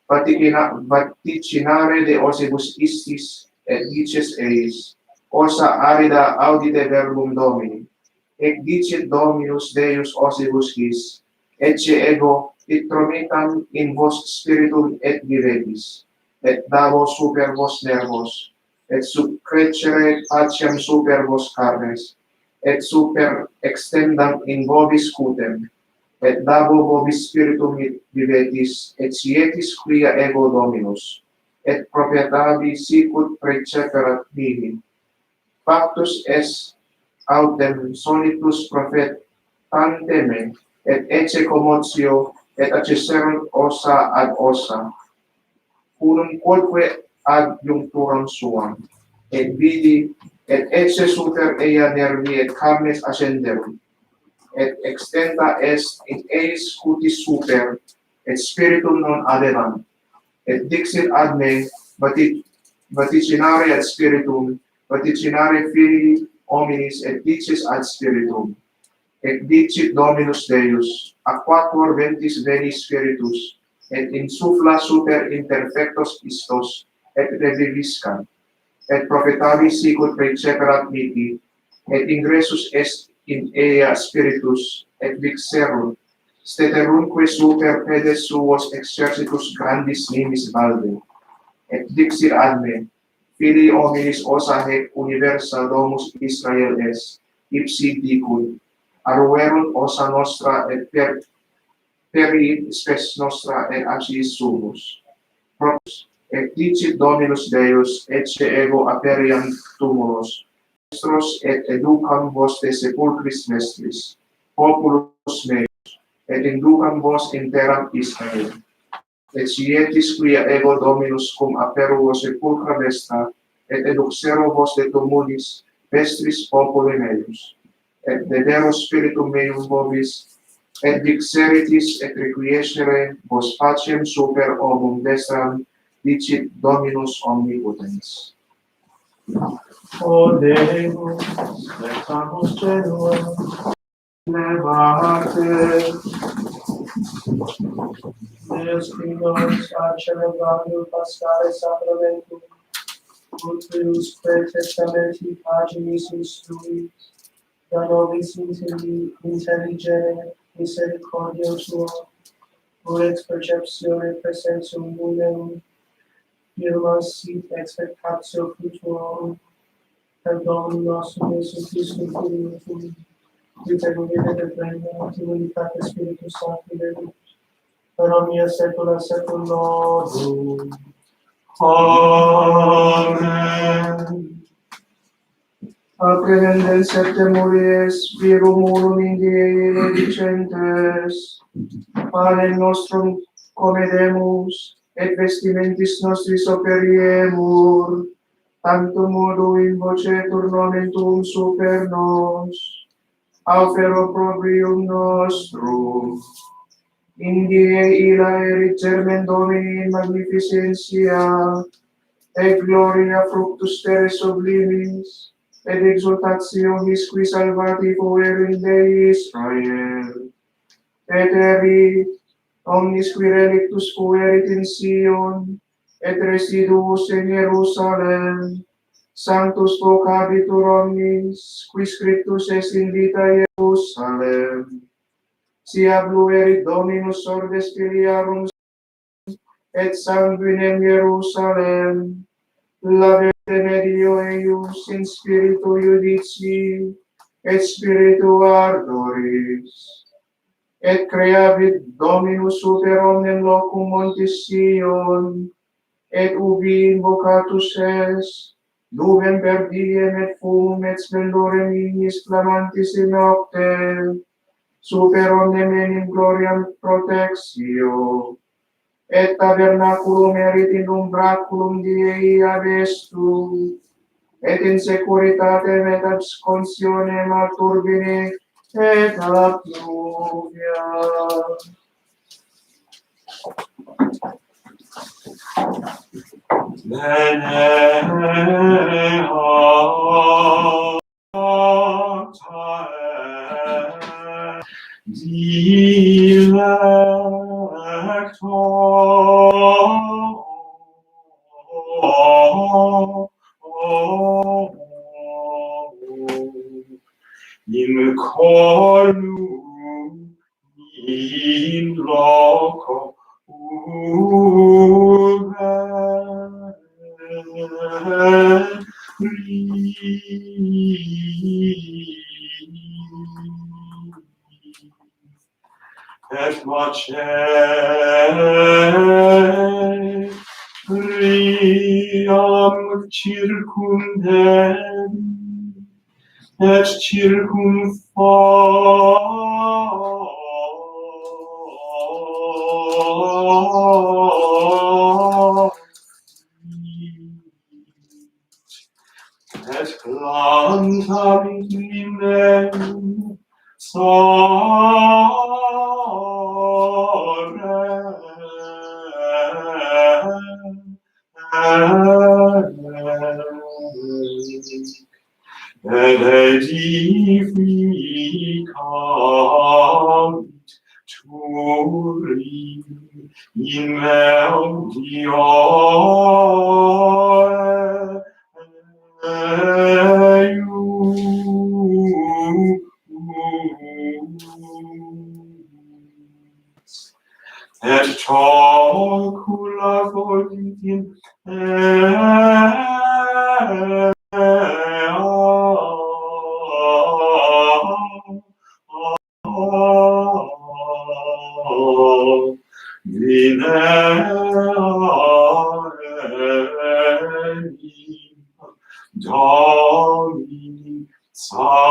vaticinare de osibus istis, et dices eis, ossa arida audite verbum Domini, et dicit Dominus Deus osibus his, ecce ego intromitam in vos spiritum et vivetis, et davo super vos nervos, et subcrecere patiam super vos carnes, et super extendam in vobis cutem, et dabo vobis spiritum vivetis, et sietis quia ego Dominus, et proprietabi sicut preceperat mihi. Factus est autem solitus prophetante me, et ecce commotio, et accesserunt ossa ad ossa, unum quodque ad juncturam suam, et vidi, et ecce super ea nervi et carnes ascenderunt, et extenta est in eis cutis super, et spiritum non adevant, et dixit ad me, vaticinare ad spiritum, vaticinare filii hominis, et dicis ad spiritum, et dicit Dominus Deus, aquatur ventis veni spiritus, et insufla super imperfectos istos, et reviviscant, et profetavis sicut preceperat mihi, et ingressus est in ea spiritus, et vixerunt, steterunque super pedes suos exercitus grandis nimis valde, et dixit ad me, Filii hominis osa hec universa domus Israel es, ipsi dicunt, aruerunt osa nostra et peri spes nostra et absis sumus. Propus, et dicit Dominus Deus, ecce ego aperiam tumulos, nostros et educam vos de sepulcris vestris, populus meus, et inducam vos in terram Israel. Et sietis quia ego Dominus cum aperuo sepulcra vestra, et eduxero vos de tumulis vestris populi meus, et dedero spiritum meum vobis, et dixeritis et requiescere vos pacem super omum destram, dicit Dominus omnipotens. O Deus, lectamus celua, levate. Deus Christus, ad celebrandum Paschale sacramentum, ut prius praetestamenti paginis instruis, da nobis intelligere misericordia tua, ut perceptione presentium munem, firmas sit expectatio futurum, per Dominum nostrum Iesum Christum Filium Tuum, qui tenuit et regnat in unitate Spiritus Sancti, per omnia saecula saeculorum. Amen. Apprehendens septemuries virum unum in die dicentes, panem nostrum comedemus, et vestimentis nostris operiemur, tanto modo in vocetur nomen tuum super nos, aufero proprium nostrum, in die illa erit germen Domini in magnificentia, et gloria fructus terrae sublimis, et exultationis qui salvati fuerunt Dei Israel. Et erit omnis qui relictus fuerit in Sion, et residuus in Jerusalem, sanctus vocabitur omnis, qui scriptus est in vita Jerusalem. Si abluerit Dominus ordes filiarum, et sanguinem Jerusalem, lavete medio eius in spiritu iudici, et spiritu ardoris, et creavit Dominus super omnem locum montis Sion, et ubi invocatus es, nubem per diem et fumum et splendorem ignis flamantis in nocte, super omnem enim gloriam protexio, et tabernaculum erit in umbraculum Dei adestu, et in securitatem et absconsionem a turbine et a pluvia. In colum in loco et macetriam circundem, et et plantam inem et edificant turim in meum Dio et tocula fortitim Domini Domus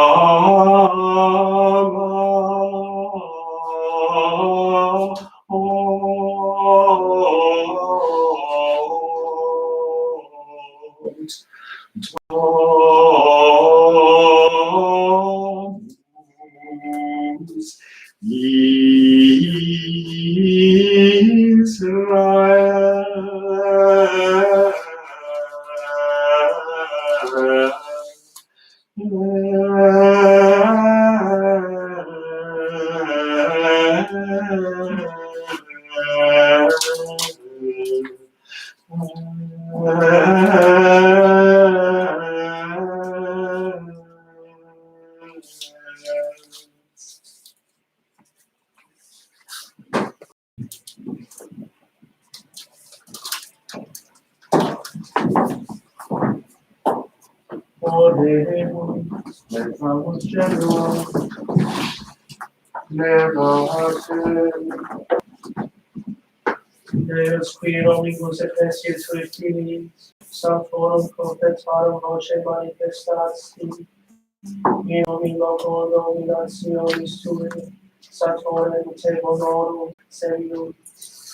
Oremus, levamus genua, levatem. Deus qui omnibus ecclesiae sui Filiis, sanctorum profetarum voce manifestasti, in omni loco dominationis tui, sanctorum te bonorum serium,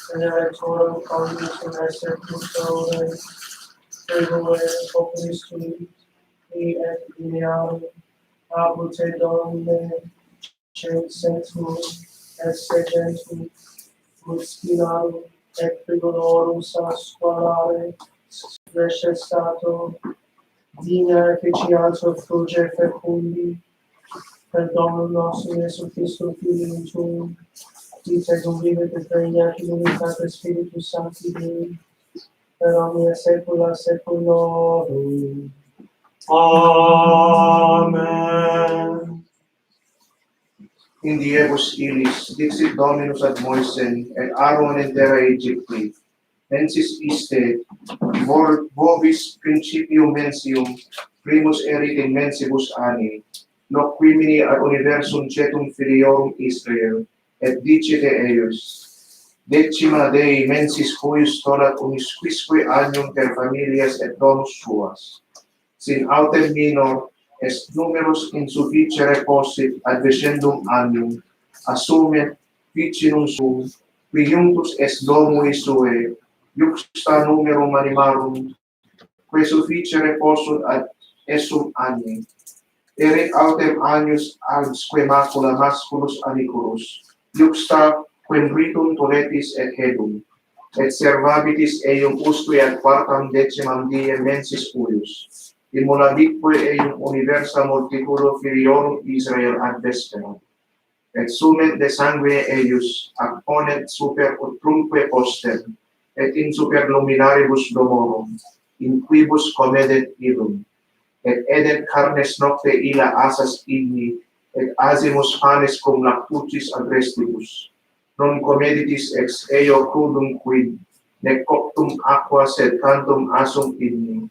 veneratorum condis in executorem, frivole populis tui, qui et linearum, abute domine, censentum, et sedentum, Muspinarum et frigororum sasqualare recestato digna efficientia fruge fecundi per Dominum nostrum Iesu Christum Filium tuum qui tecum vivit et regnat in unitate Spiritus Sancti Dei per omnia saecula saeculorum. Amen. In diebus illis dixit Dominus ad Moisem et Aaron in terra Aegypti, mensis iste, vobis principium mensium, primus erit in mensibus anni, loquimini ad universum cetum filiorum Israel, et dicite eius, decima Dei mensis huius tolat unisquisque annium per familias et domus suas, sin autem minor est numerus insufficere possit advescendum annium, assumet vicinum suum, qui iunctus est domui sue, iuxta numerum animarum, que sufficere possut ad essum anni. Erit autem annius adsque macula masculus aniculus, iuxta quem ritum toletis et hedum, et servabitis eium usque ad quartam decimam die mensis huius. Immolabitque eium universa multitudo filiorum Israel ad vesperam. Et sumet de sangue eius, ac ponet super utrumque postem, et in super luminaribus domorum, in quibus comedet illum. Et edet carnes nocte illa asas igni, et asimus panes cum lactucis agrestibus. Non comeditis ex eo crudum quid, nec coctum aqua sed cantum asum igni.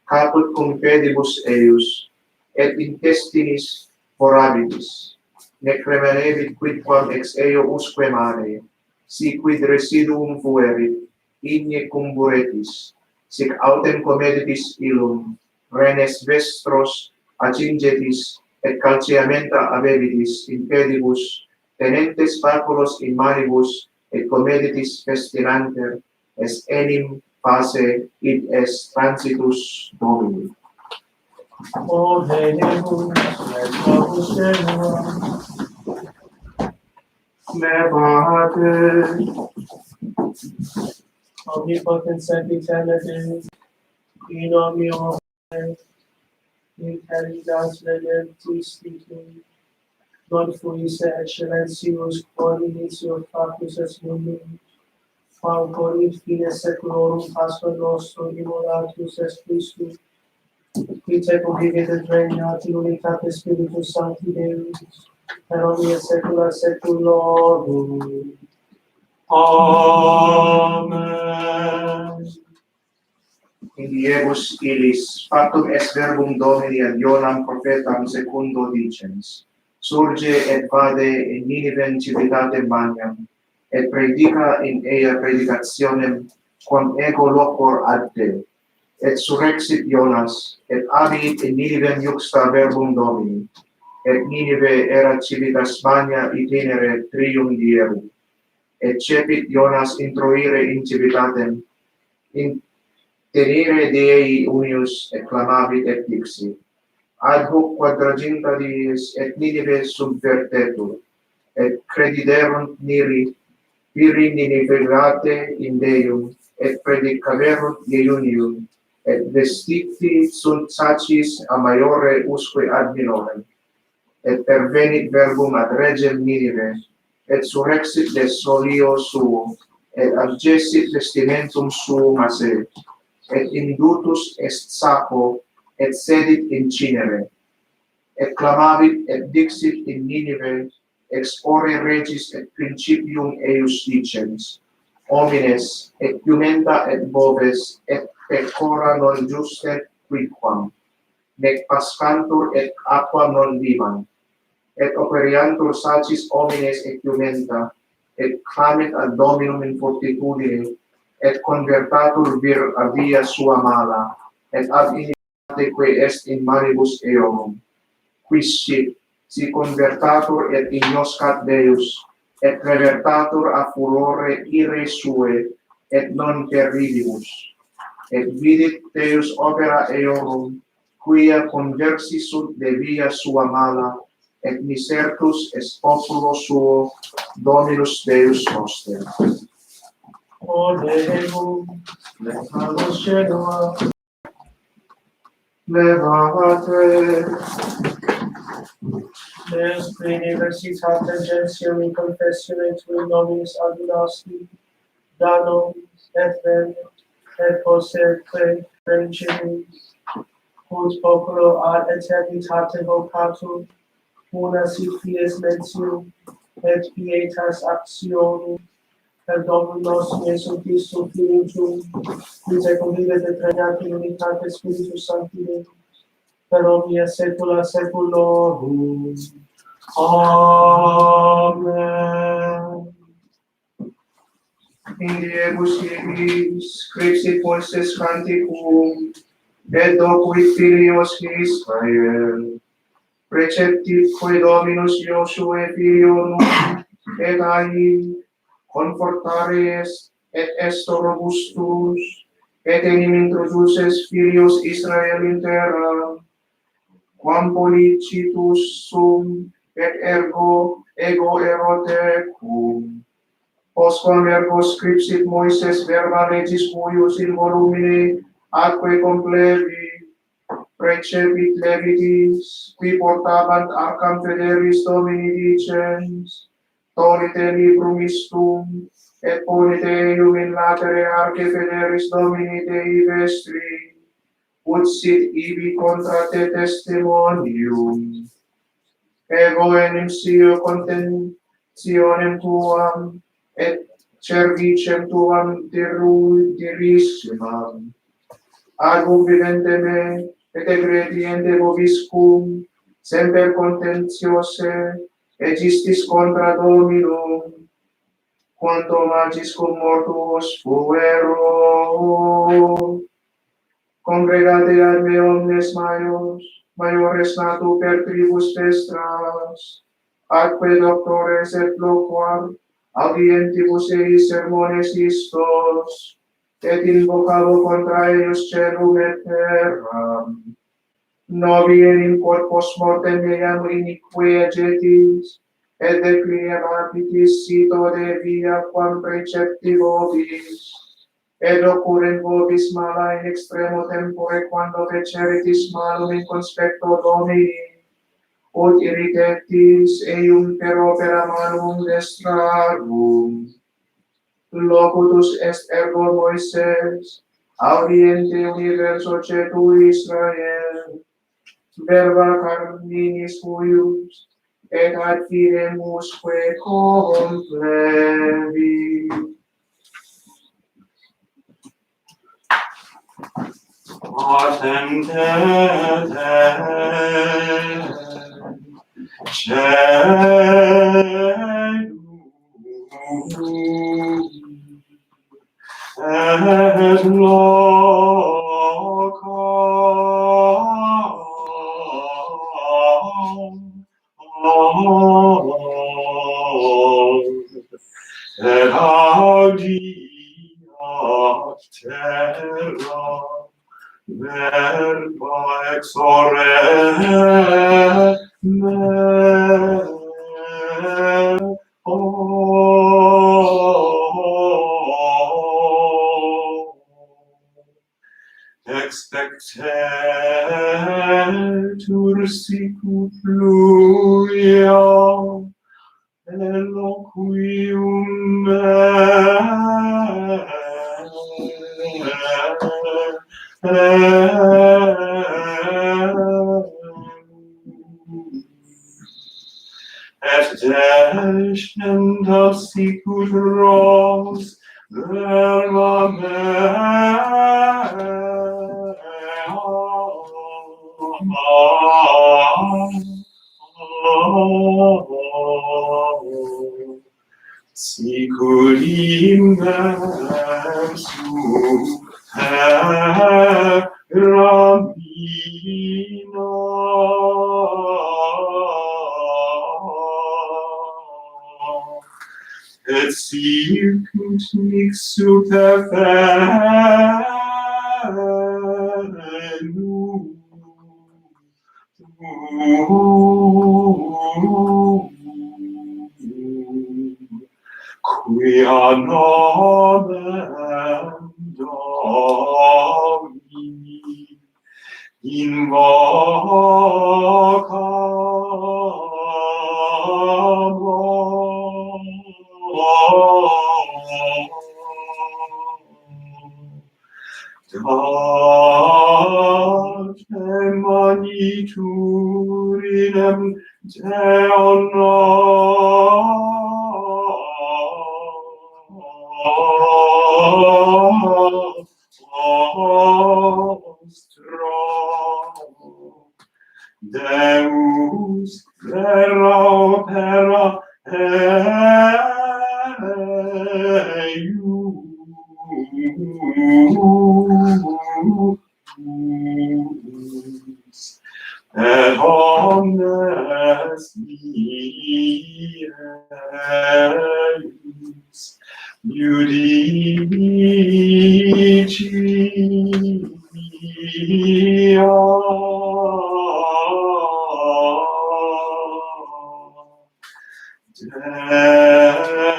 Caput cum pedibus eius, et intestinis forabitis, nec remanebit quidquam ex eo usque mane, si quid residuum fuerit, igne cumburetis, sic autem comeditis illum, renes vestros acingetis, et calceamenta abebitis in pedibus, tenentes faculos in manibus, et comeditis festinanter, est enim pace id est transitus Domini. Oremus, levamus genua, levate. Omnipotens et eternate, in omnium Intelligas Leventis Titum, non fuis excellentius coordinatio facultas mundum, quam in fine seculorum Pastor nostrum immolatus est Christus, qui tecum vivit et regnat in unitate Spiritus Sancti Deus, per omnia saecula saeculorum. Amen. In diebus illis, factum est verbum Domini ad Ionam prophetam secundo dicens, surge et vade in Ninivem civitatem magnam, et predica in ea predicationem quam ego locor ad te, et surrexit Ionas, et abiit in Ninivem juxta verbum Domini, et Ninive era civitas magna itinere trium dierum, et cepit Ionas introire in civitatem, in tenere Dei unius et clamavit et dixit, ad hoc quadraginta dies et Ninive subvertetur, et crediderunt viri Ninivegate in Deum, et predicaverunt Iunium, et vestiti sunt sacis a maiore usque ad minorem, et pervenit verbum ad regem Ninive, et surrexit de solio suo, et abgessit vestimentum suum a se, et indutus est saco, et sedit in cinere, et clamavit et dixit in Ninive, ex ore regis et principium eius dicens, homines, et jumenta et boves, et pecora non justet quidquam, nec pascantur et aqua non vivant, et operiantur sacis homines et jumenta, et clamit ad Dominum in fortitudine, et convertatur vir a via sua mala, et ab iniquite que est in manibus eorum, quis si convertatur et ignoscat Deus, et revertatur a furore ire sue, et non terribibus, et vidit Deus opera eorum, quia conversi sunt de via sua mala, et misertus est populo suo, Dominus Deus noster. O Deum, levamus genua, Levate, Deus qui universitate gentium in confessione tui nominis adunasti, da nobis et venit, et poseque rencimus, ut populo ad eternitate vocatum, una si fies mentium, et pietas actionum, per Dominum nostrum Iesum Christum Filium tuum, qui tecum vivet et regnat in unitate Spiritus Sancti Deus, per omnia saecula saeculorum. Amen. in diebus illis, scripsit Moises canticum, et docuit filios Israel, preceptitque Dominus Iosue filio Nun, et ai, confortare est, et est robustus, et enim introduces filios Israel in terra, quam policitus sum, et ego erote cum. Postquam ergo scripsit Moises verba regis cuius in volumine atque complevi, precepit Levitis, qui portabant arcam federis Domini dicens, tolite librum istum, et ponite eium in latere arce federis Domini Dei vestri, ut sit ibi contra te testimonium. Ego enim sio contentione tuam, et servicem tuam dirissimam. Ad vivente me, et egrediente vobiscum, semper contentiose, egistis contra Dominum, quanto magis cum mortuos fuero. Congregate ad me omnes maiores natu per tribus vestras, atque doctores et loquar, audientibus eis sermones istos, et invocabo contra eius celum et terram. Novi enim corpus mortem meam inique egetis, et declinebabitis cito de via quam precepti vobis, ed occurrent vobis mala in extremo tempore quando feceritis malum in conspecto Domini, ut irritetis eium per opera malum destrarum. Locutus est ergo Moises, audiente universo cetu Israel, verba carminis huius, et ad fidemusque complevi. Et audiat terra verba exorre me expectetur sicut pluria eloquium et descendat sicut ros verba sicut immersum terra mina. Et sicut nix superfenum quia nomen Domini date maniturinem Deo nostro. Deus verra opera eius, et omnes vieius judicia.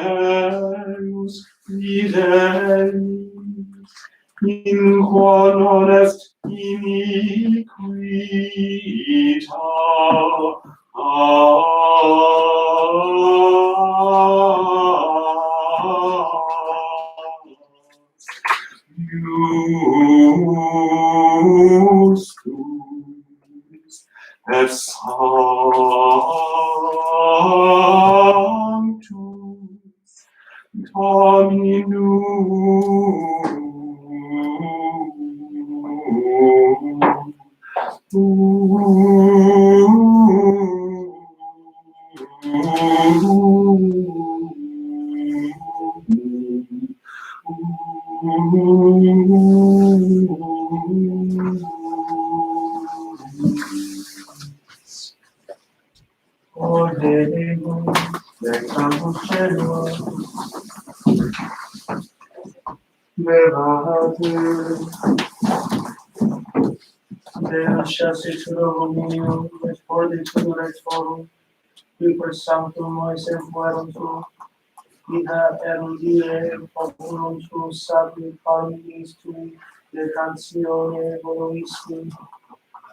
Deus fidelis, in quo non est iniquita, justus et sanctus Ordemus, lectamus celum, Levate, Deus chascitura hominium, et fortitudo et forum, qui per sanctum Moisem fuerum tuum, ida erudire populum tuus sapit carminis tui de cantione voluisti,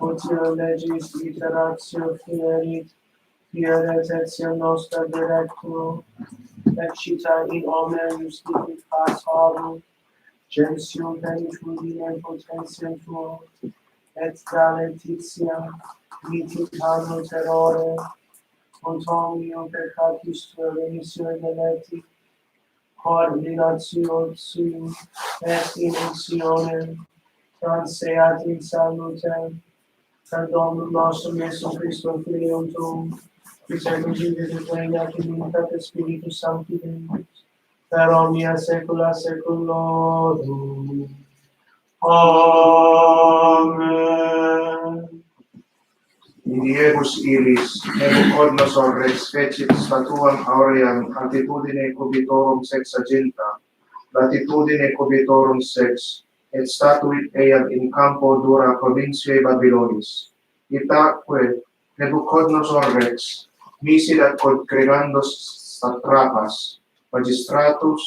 utile legis iteratio fierit, fieret etiam nostra directio, et cita in omne justificatarum, gentium penitudine potentiam tuo, et da letitia, miticano terrore, contum mio peccatis tua remissione deleti, coordinatio sui, et inunzione, transeat in salutem, per Dominum nostrum Iesum Christum Filium Tuum, qui secum vivit et regnat in unitate Spiritus Sancti Deus, per omnia saecula saeculorum. Amen. Diebus ilis, Nebuchadnezzar rex fecit statuam auream altitudine cubitorum sexaginta, latitudine cubitorum sex, et statuit eam in campo dura provinciae Babylonis. Itaque Nebuchadnezzar rex misidat congregandos satrapas, magistratus,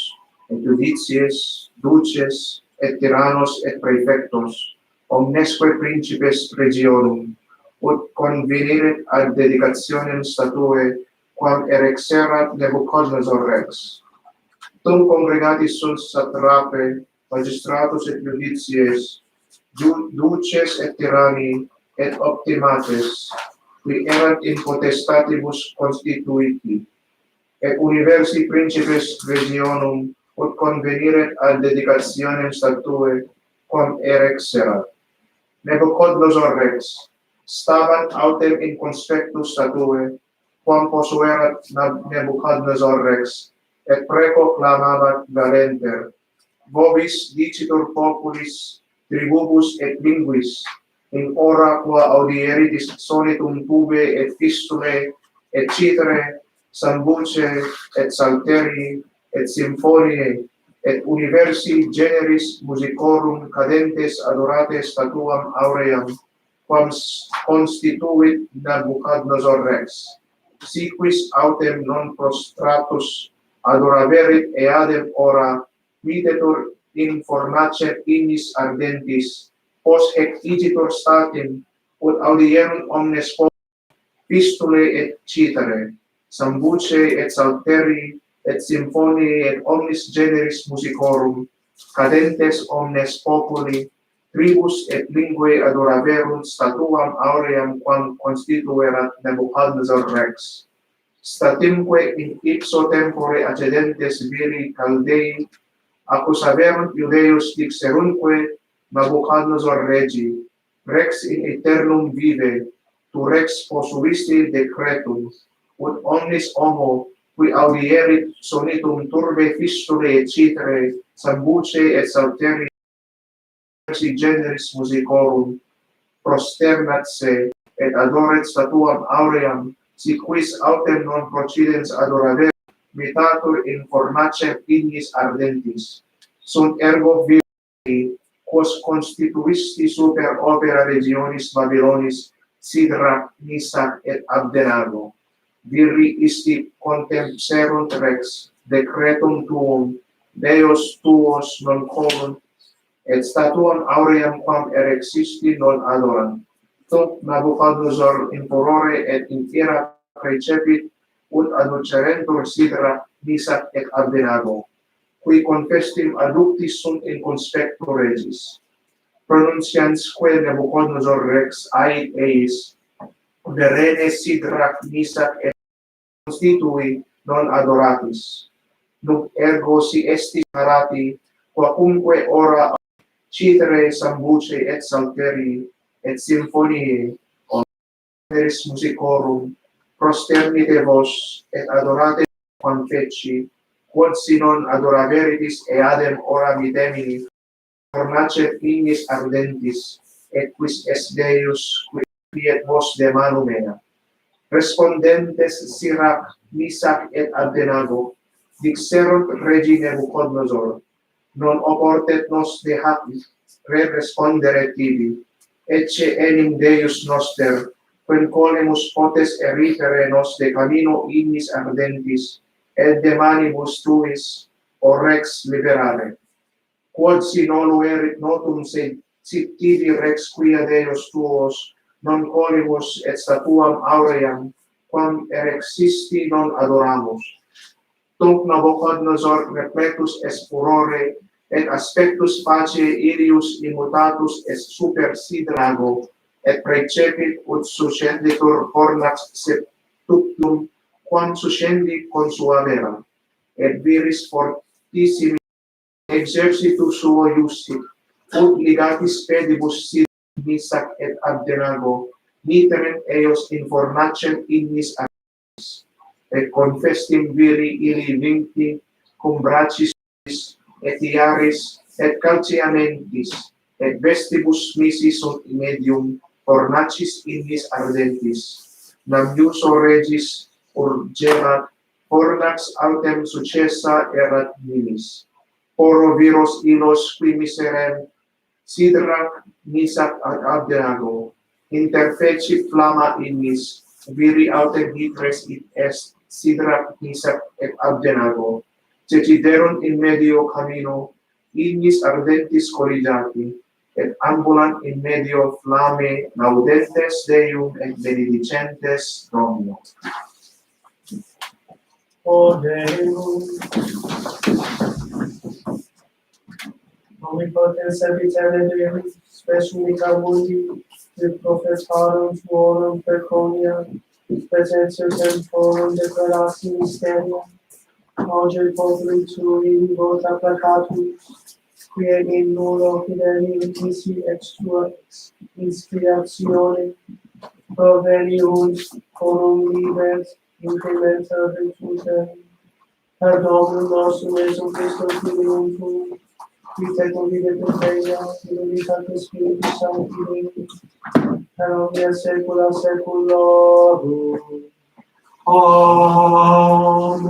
et judicies, duces, et tyrannos et praefectos, omnesque principes regionum, ut convenirent ad dedicationem statue, quam erexerat Nebuchadnezzar rex. Tum congregatis sunt satrape, magistratus et judicies, duces et tyranni, et optimates, qui erant in potestatibus constituiti, et universi principes regionum, ut convenirent ad dedicationem statue, quam erexerat. Nebuchadnezzar rex, stabant autem in conspectus statue, quam posuerat Nebuchadnezzar rex, et preco clamabat galenter, vobis dicitur populis, tribubus et linguis, in ora qua audieritis sonitum tube et fistulae, et citere, sambuce, et salteri, et symphoniae, et universi generis musicorum cadentes adorate statuam auream, quam constituit Nebuchadnezzar rex. Si quis autem non prostratus adoraverit eadem ora, videtur in fornacem ignis ardentis, post hec igitur statim, ut audierunt omnes fistulae et citere, sambuce et salteri, et symphoniae et omnis generis musicorum, cadentes omnes populi, tribus et lingue adoraverunt statuam auream quam constituerat Nebuchadnezzar rex. Statimque in ipso tempore accedentes viri Caldei, accusaverunt Iudeus dixerunque Nebuchadnezzar regi, rex in aeternum vive, tu rex posuisti decretum, ut omnis homo, qui audierit sonitum turbe fistulae et citere, sambuce et salteri, si generis musicorum, prosternat se, et adoret statuam auream, si quis autem non procidens adoraver, mitatur in fornacem ignis ardentis. Sunt ergo viri, quos constituisti super opera regionis Babylonis, Sidrach, Misach et Abdenago. Viri isti contempserunt rex, decretum tuum, Deos tuos non colunt, et statuam auream quam erexisti non adorant. Tunc Nebuchadnezzar in furore et in ira precepit, ut adducerentur Sidrach, Misach et Abdenago, qui confestim adductis sunt in conspectu regis. Pronunciansque Nebuchadnezzar rex ait eis, verene Sidrach, Misach et constitui non adoratis. Nunc ergo si estis narati, quacumque ora citere, sambuce et salteri, et symphoniae, omnes musicorum, prosternite vos, et adorate quam feci, quod si non adoraberitis eadem ora mitemini, fornacet ignis ardentis, et quis est Deus, qui fiet vos de manu mea. Respondentes Sidrach, Misach et Abdenago, dixerunt regi Nebuchadnezzar, non oportet nos de hac respondere tibi, ecce enim Deus noster, quem colemus potes eritere nos de camino ignis ardentis, et de manibus tuis, o rex liberare. Quod si nolo erit notum sit tibi rex quia Deus tuos, non colibus et statuam auream, quam erexisti non adoramus. Tunc Nabucodonosor repletus es furore, et aspectus facie ilius immutatus es super sidrago, et precepit ut suscenditur fornax septuplum, quam suscendi consuavera, et viris fortissimi exercitus suo iussit, ut ligatis pedibus sid misac et abdenago, niterent eos in fornacem ignis agis, et confestim viri ili vincti cum bracis et iaris et calciamentis, et vestibus misi sunt medium fornacis ignis ardentis. Nam iuso regis urgebat, fornax autem successa erat minis. Poro viros ilos qui miserem, sidrac misac ad abdenago, interfecit flamma ignis, viri autem vitres it est, sidrac misac et abdenago, ceciderunt in medio camino, ignis ardentis colligati, et ambulant in medio flamme laudentes Deum et benedicentes Domino. O Deus, omnipotens epiterne Deus, spes unica mundi, et profetarum tuorum preconia, presentius in forum declarati mysteria, auge populi tui vota placatus, quia in nullo fidelium nisi extua inspiratione, proveniunt corum libers incrementa virtutem, per Dominum nostrum Iesum Christum Filium tuum, qui te convidete Deia, in unitate Spiritus Sancti Deus, per omnia saecula saeculorum. Amen.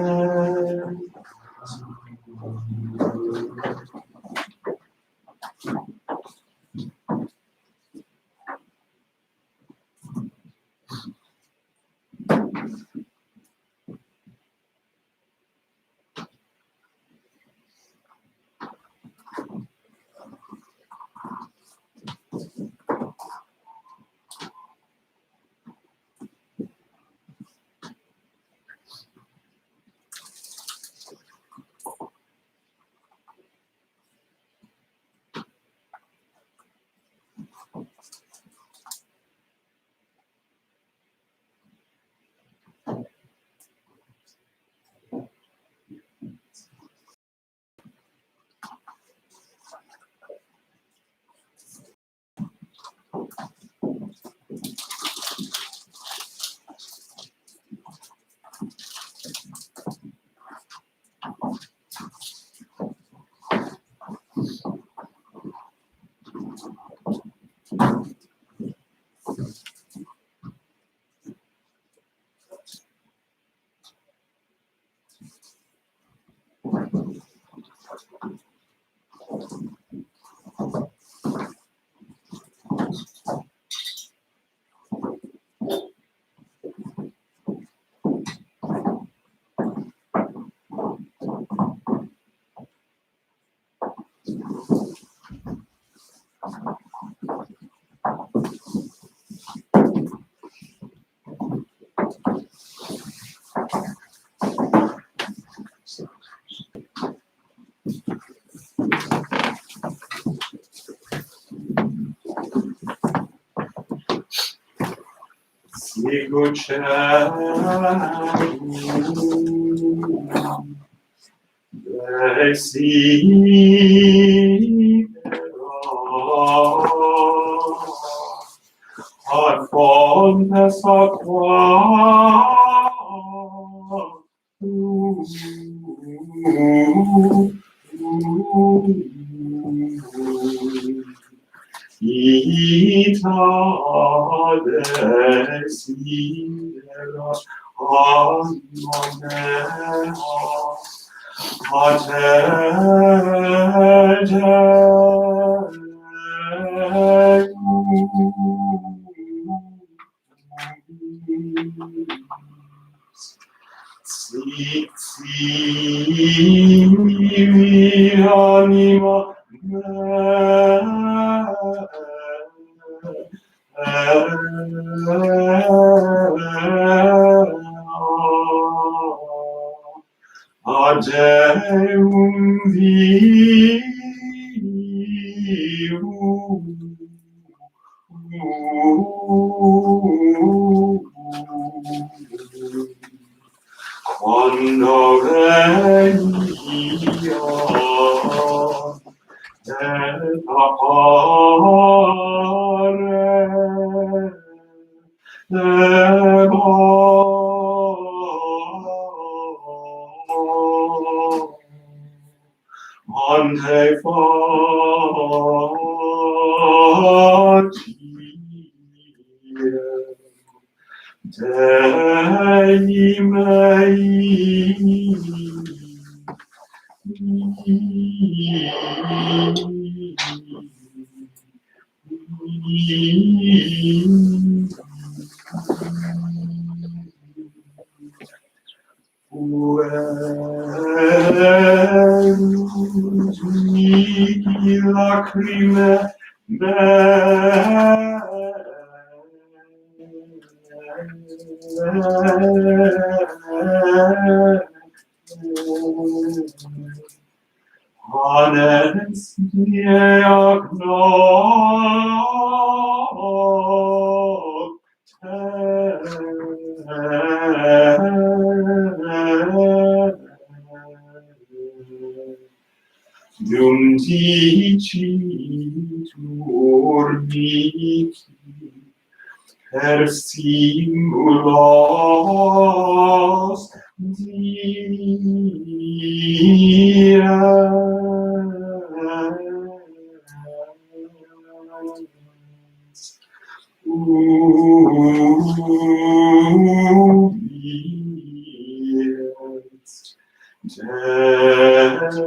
Sicut celum desidera ad fontes aquarum ita desidera sic sivi anima Ageum vivum quando venia et appare ante facie Dei mei Puerus mihi lacrimae Hanes diec nocte Dum dicitur mihi per simulos dies ubies Deus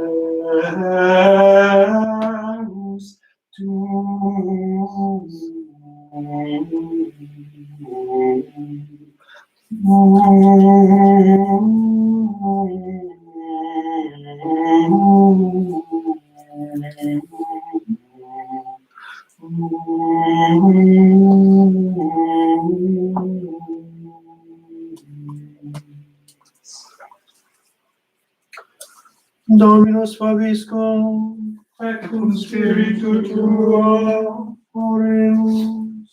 Dominus vobiscum, et cum spiritu tuo oremus.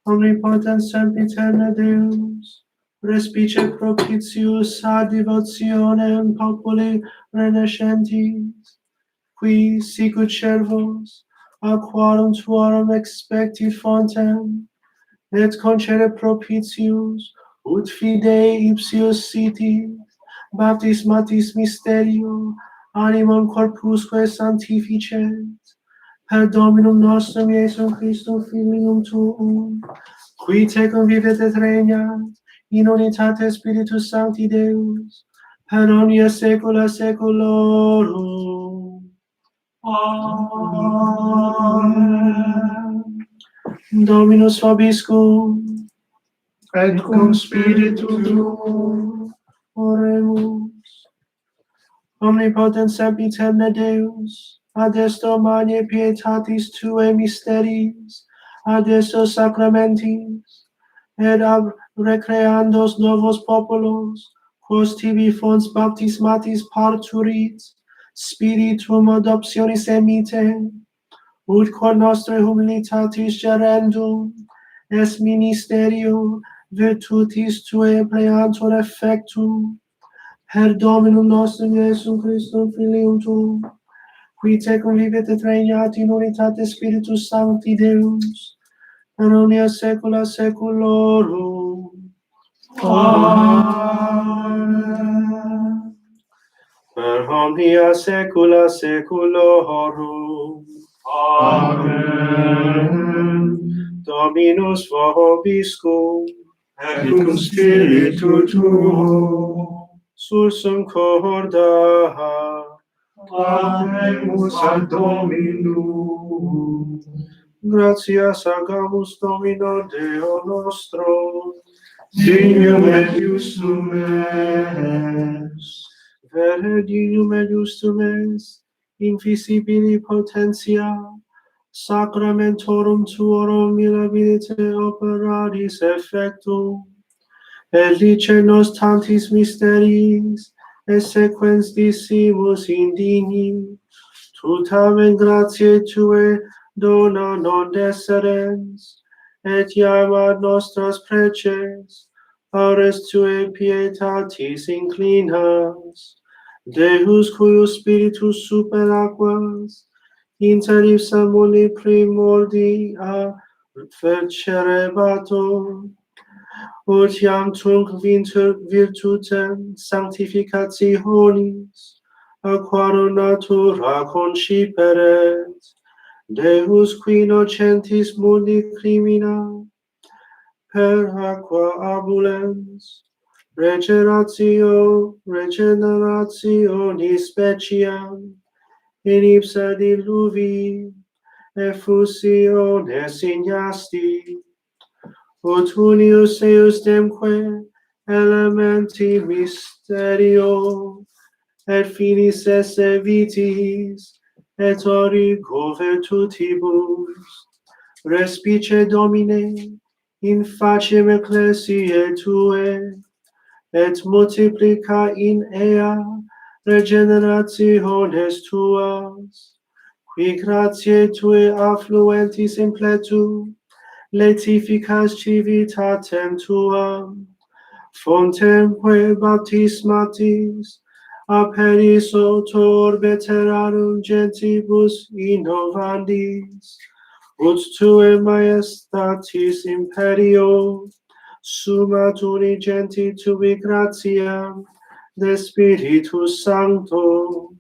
Omnipotens sempiterne Deus, respice propitius ad devotionem populi renescentis, qui sicut servos, a quorum tuorum expectit fontem, et concede propitius, ut fidei ipsius sitis, baptismatis mysterio, animam corpusque sanctificet, per Dominum nostrum Iesum Christum Filium Tuum, qui tecum vivet et regnat, in unitate Spiritus Sancti Deus, per omnia saecula saeculorum. Amen. Dominus vobiscum, et cum spiritu tuo, oremus. Omnipotens sempiterne Deus, ad esto magnae pietatis Tuae mysteris, ad esto sacramentis, et ab recreandos novos populos, quos tibi fons baptismatis parturit, spiritum adoptionis emite, ut cor nostre humilitatis gerendum, es ministerio virtutis Tuae pleantur effectum, per Dominum nostrum Iesum Christum Filium Tuum, qui tecum vivet et regnat in unitate Spiritus Sancti Deus, per omnia saecula saeculorum. Amen. Per omnia saecula saeculorum. Amen. Dominus vobiscum, Et cum spiritu tuo sursum corda, Ademus ad Dominum. gratias agamus Domino Deo nostro, Dignum et justum es. Vere dignum et justum es, invisibili potentia, sacramentorum tuorum mirabilite operaris effectum, et lice nos tantis mysteriis, et sequens disimus indigni, tutamen gratiae Tue dona non deserens, et iam ad nostras preces, aures Tue pietatis inclinas, Deus cuius spiritus super aquas, inter ipsa mundi primordia fecerebatur, ut iam tunc virtutem sanctificationis, aquarum natura conciperet, Deus qui nocentis mundi crimina, per aqua abulens, regeneratione speciam, in ipsa diluvi, effusiones ignasti, ut unius eius demque elementi mysterio, et finis esse vitis, et origo virtutibus, respice Domine, in facem ecclesiae Tue, et multiplica in ea regenerationes Tuas, qui gratiae Tue affluentis in pletu, letificas civitatem Tuam, fontemque baptismatis, aperis autor veterarum gentibus innovandis, ut Tue majestatis imperio, sumat unigenti Tui gratiam, de Spiritus Sancto.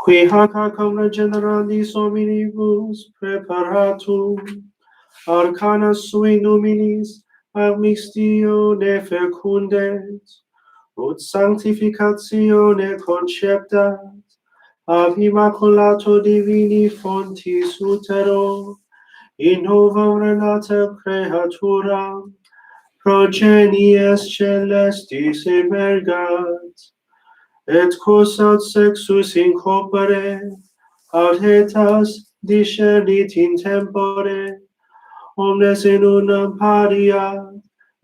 Qui hac acum regenerandis hominibus preparatum, arcana sui numinis admixtione fecundet, ut sanctificatione conceptat, ab immaculato divini fontis utero, in novum renata creatura, progenies celestis emergat, et quos aut sexus in corpore, aut hetas discernit in tempore, omnes in unam pariat,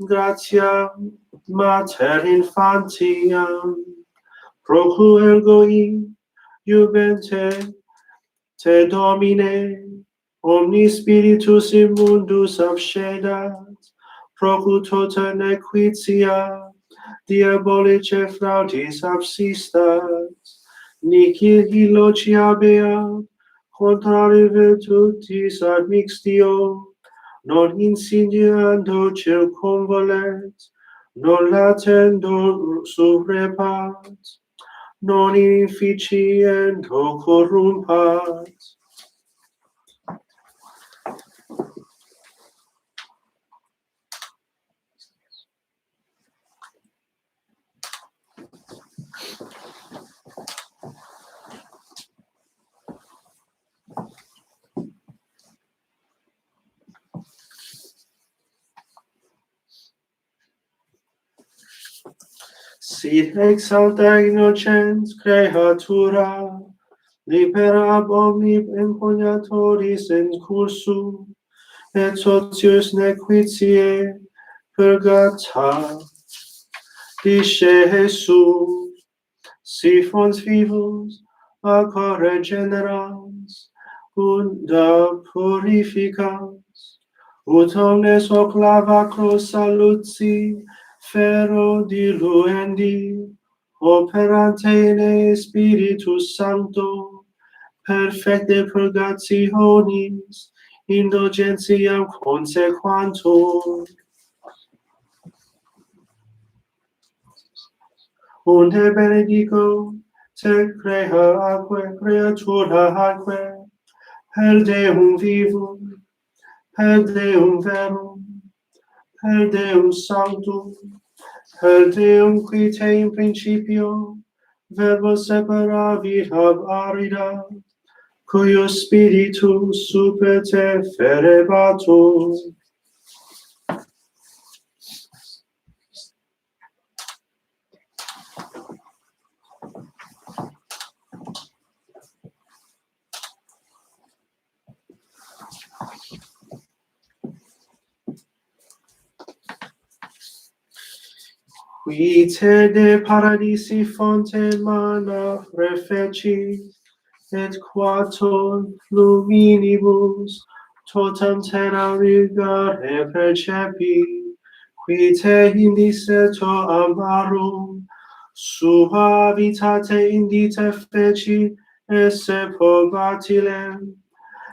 gratia mater infantiam, procu ergo jubente te Domine, omni spiritus immundus abscedat, procu tota nequitia, diabolice fraudis absistat, nihil illoci habeat, contrari virtutis admixtio, non insidiando circumvolet, non latendo subrepat, non inficiendo corrumpat. Sit exalta innocens creatura, libera ab omni impugnatoriis in cursu, et socius nequitiae purgata. Dice Jesus, si fons vivus, aqua regenerans, unda purificans, ut omnes hoc lavacros saluti, ferro diluendi, operante in Spiritus Sancto, perfecte purgationis, indulgentiam consequantur. Unde benedico te crea aquae creatura aquae, per Deum vivum, per Deum verum, per Deum sanctum, per Deum qui te in principio, verbo separavit ab arida, cuyo spiritu super te ferebatur. Qui te de paradisi fonte mana refeci, et quator luminibus totam terra rigare percepi, qui te indiceto amarum, suavitate indite feci, esse probatilem,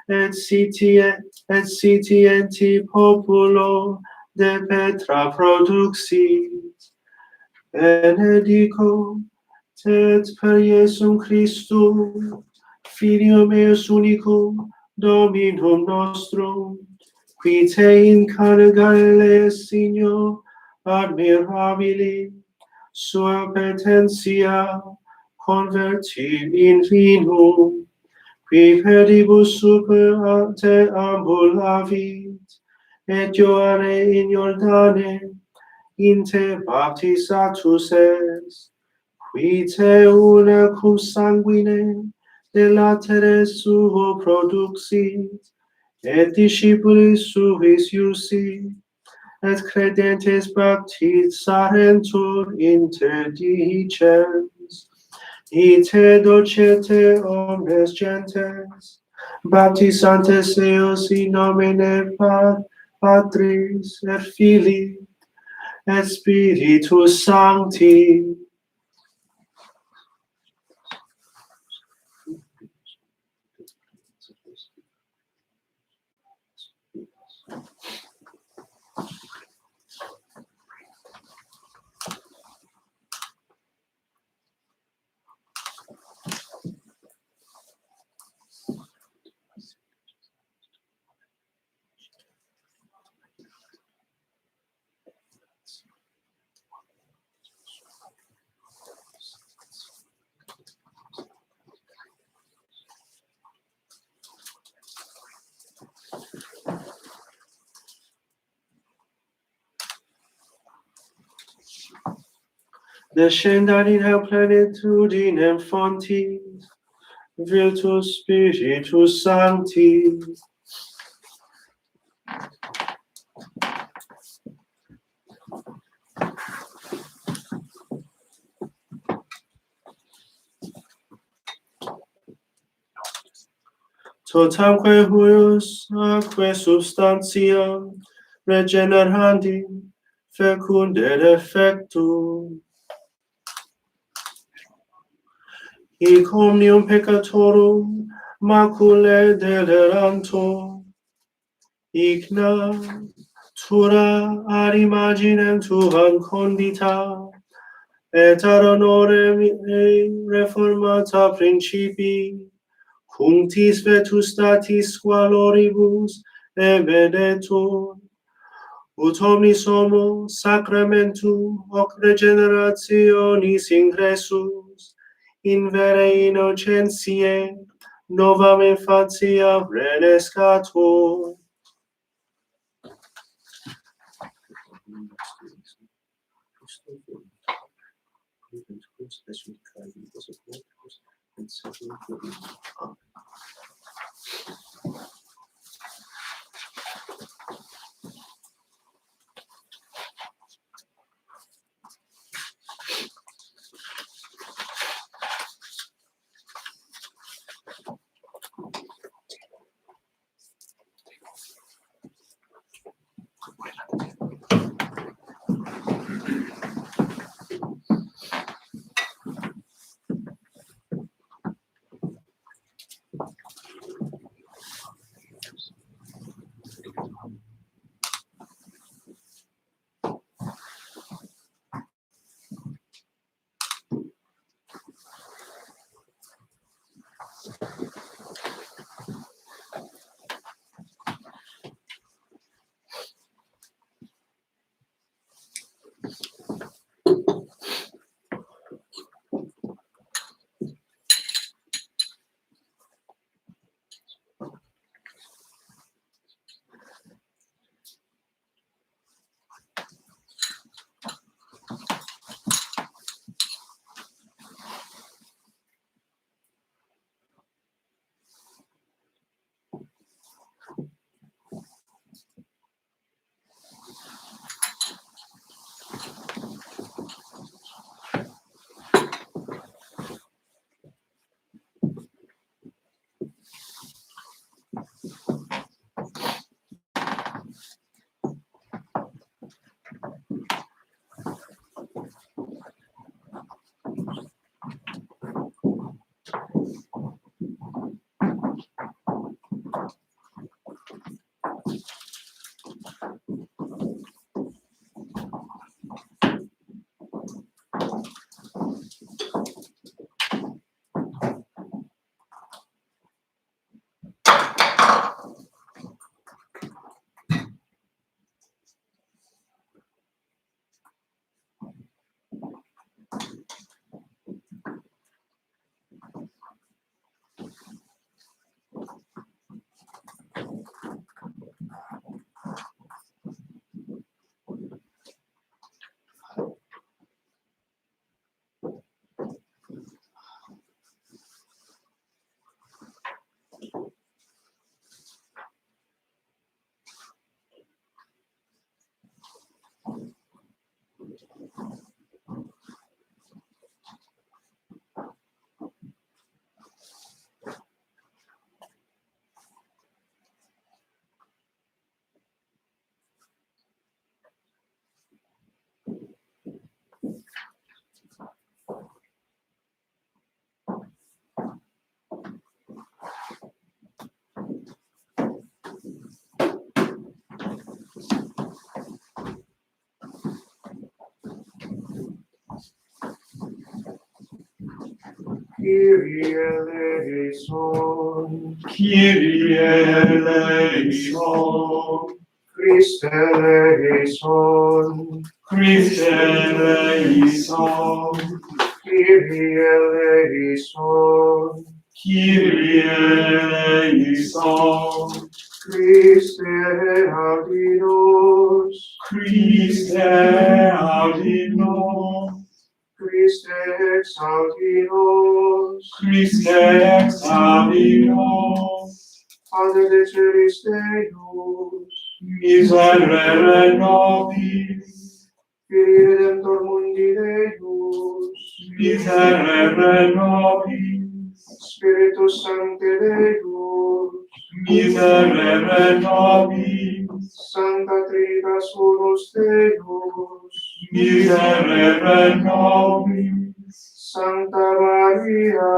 et sitienti populo de petra produxi. Benedico te per Iesum Christum, Filium eus unicum, Dominum nostrum, qui te incarnare Signor, admirabili, sua potentia, converti in vinum, qui pedibus super te ambulavit, et Ioanne in Jordane, in te baptisatus es, qui te una cum sanguine de latere suo produxit, et discipulis suis iusi, et credentes baptisarentur inter dicens, ite docete omnes gentes, baptisantes eos in nomine Patris et Filii, et Spiritus Sancti. Descendat in hea plenitudinem fontis, virtus Spiritus Sancti. Totamque huius aquae substantia regenerandi fecundet effectum. Hic omnium peccatorum maculae delerantur, hic natura ad imaginem tuam condita, et ad honorem reformata principi, cunctis vetustatis squaloribus evedetur, ut omnis homo sacramentum hoc regenerationis ingressus, in vere innocentiae novam infantia renescatur. Kyrie eleison, Kyrie eleison, Christe eleison, Christe eleison, Kyrie eleison, Kyrie eleison, Christe audinos, Christe audinos, Christe exaudinos, Christe exaudinos, Padre de celis Deus, miserere nobis, Filii Redemptor mundi Deus, miserere nobis, Spiritus Sancte Deus, miserere nobis, Sancta Trinitas Unus Deus, miserere nobis, Sancta Maria,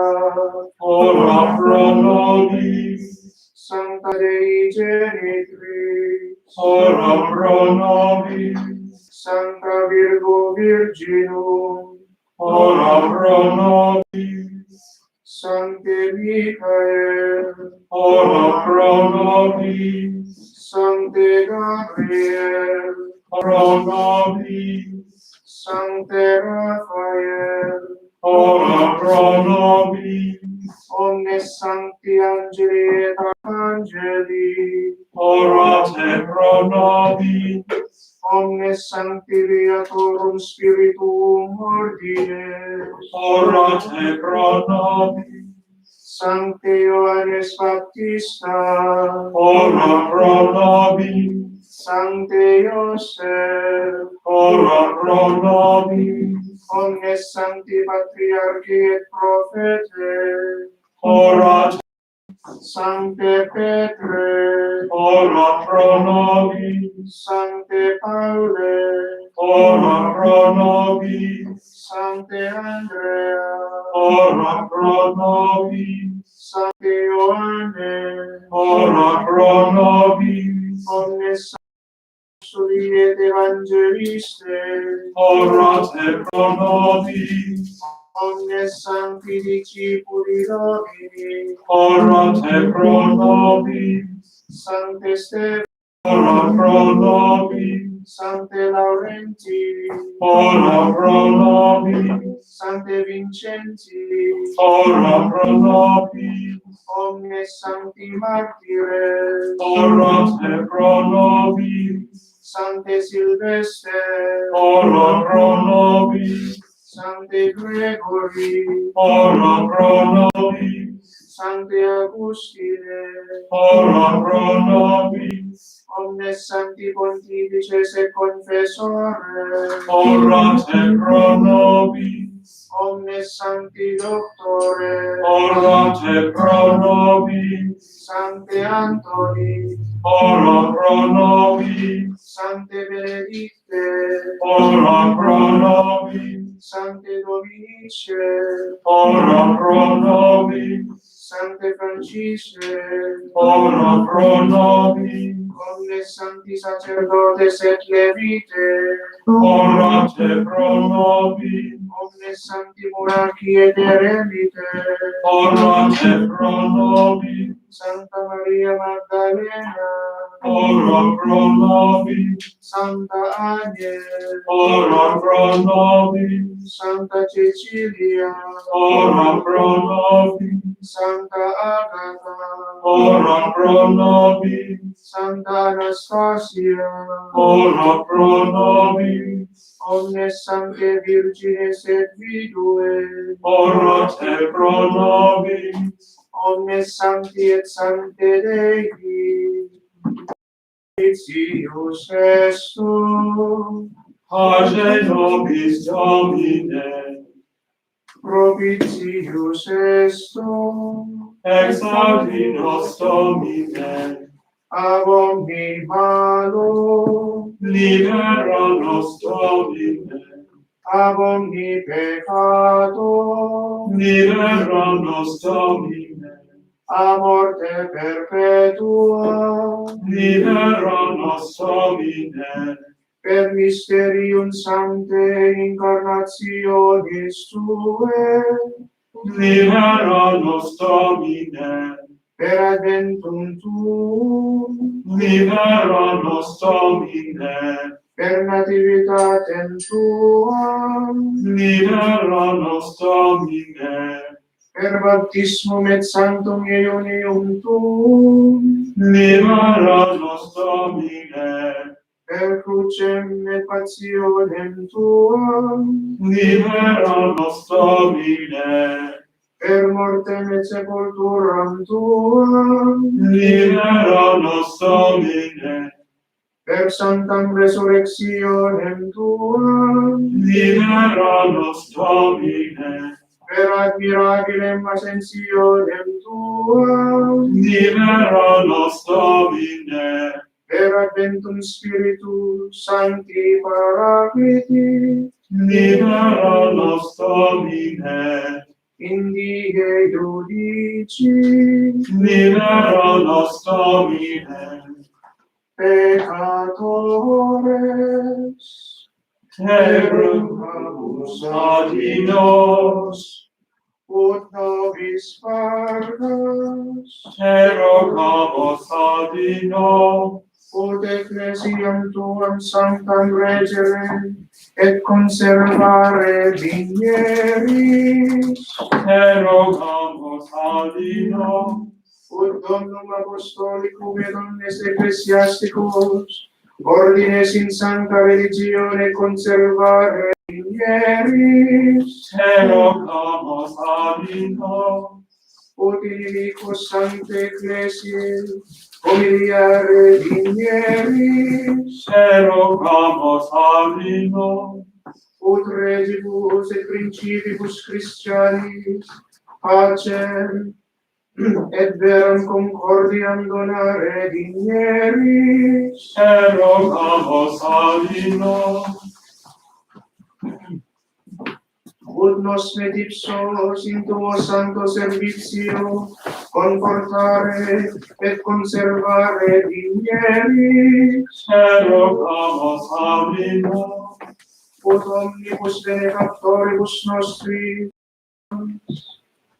ora pro nobis, Sancta Dei Genitrix, ora pro nobis, Sancta Virgo Virginum, ora pro nobis, Sancte Michael, ora pro nobis, Sancte Gabriel, pro nobis, Sancte Raphael, ora pro nobis, omnes sancti angeli et arcangeli, orate pro nobis, omnes sancti viatorum spiritum ordines, orate pro nobis, Sancte Ioannes Baptista, ora pro nobis, Sancte Iosef, ora pro nobis, omnes sancti patriarchi et prophetae, orate, Sancte Petre, ora pro nobis, Sancte Paule, ora pro nobis, Sancte Andrea, ora pro nobis, Sancte Ioanne, ora pro nobis, omnes apostoli et evangeliste, orate pro nobis, omnes sancti discipuli Domini, orate pro nobis, Sancte Stephan, ora pro nobis, Sancte Laurenti, ora pro nobis, Sancte Vincenti, ora pro nobis, omnes sancti martires, orate pro nobis, Sancte Silvestre, ora pro nobis, Sancte Gregory, ora pro nobis, Sancte Augustine, ora pro nobis, omnes sancti pontifices et confessores, orate pro nobis, omnes sancti doctores, orate pro nobis, Sancte Antoni, ora pro nobis, Sancte Benedicte, ora pro nobis, Sancte Dominice, ora pro nobis, Sancte Francisce, ora pro nobis, omnes sancti sacerdotes et levite, orate pro nobis, omnes sancti monarchi et eremite, orate pro nobis, Santa Maria Magdalena, ora pro nobis, Santa Agnes, ora pro nobis, Santa Cecilia, ora pro nobis, Santa Agata, ora pro nobis, Santa Anastasia, ora pro nobis, omnes sancte virgines et vidues, orate pro nobis, omnes sancti et sancte Dei, propitius estu, age nobis Domine, propitius estu, exaudi nos Domine, ab omni malo, libera nos Domine, ab omni peccato, libera nos Domine, a morte perpetua, libera nos Domine, per mysterium sancte incarnationis Tue, libera nos Domine, per adventum tuum, libera nos Domine, per nativitatem tuam, libera nos Domine, per baptismum et sanctum iunium tuum, libera nos Domine, per crucem et passionem tuam, libera nos Domine, per mortem et sepulturam tuam, libera nos Domine, per sanctam resurrectionem tuam, libera nos Domine, per admirabilem ascensionem tuam, libera nos Domine, per adventum Spiritus Sancti Paracliti, libera nos Domine, in die judici, libera nos Domine, peccatores, te rogamus adinos, ut nobis pardus, te rogamus adinos, ut ecclesiam tuam sanctam regere, et conservare vigneris, te rogamus adinos, ut Domnum Apostolicum et omnes ecclesiasticus, ordines in sancta religione conservare vigneris, te rogamus adinos, ut inimicus sancte ecclesiae humiliare vigneris, te rogamus adinos, ut regibus et principibus Christianis pacem et veram concordiam donare vigneris, te rogamus adinos, ut nos met ipsos in tuo santo servitio confortare et conservare vigneris, te rogamus adinos, ut omnibus benefactoribus nostri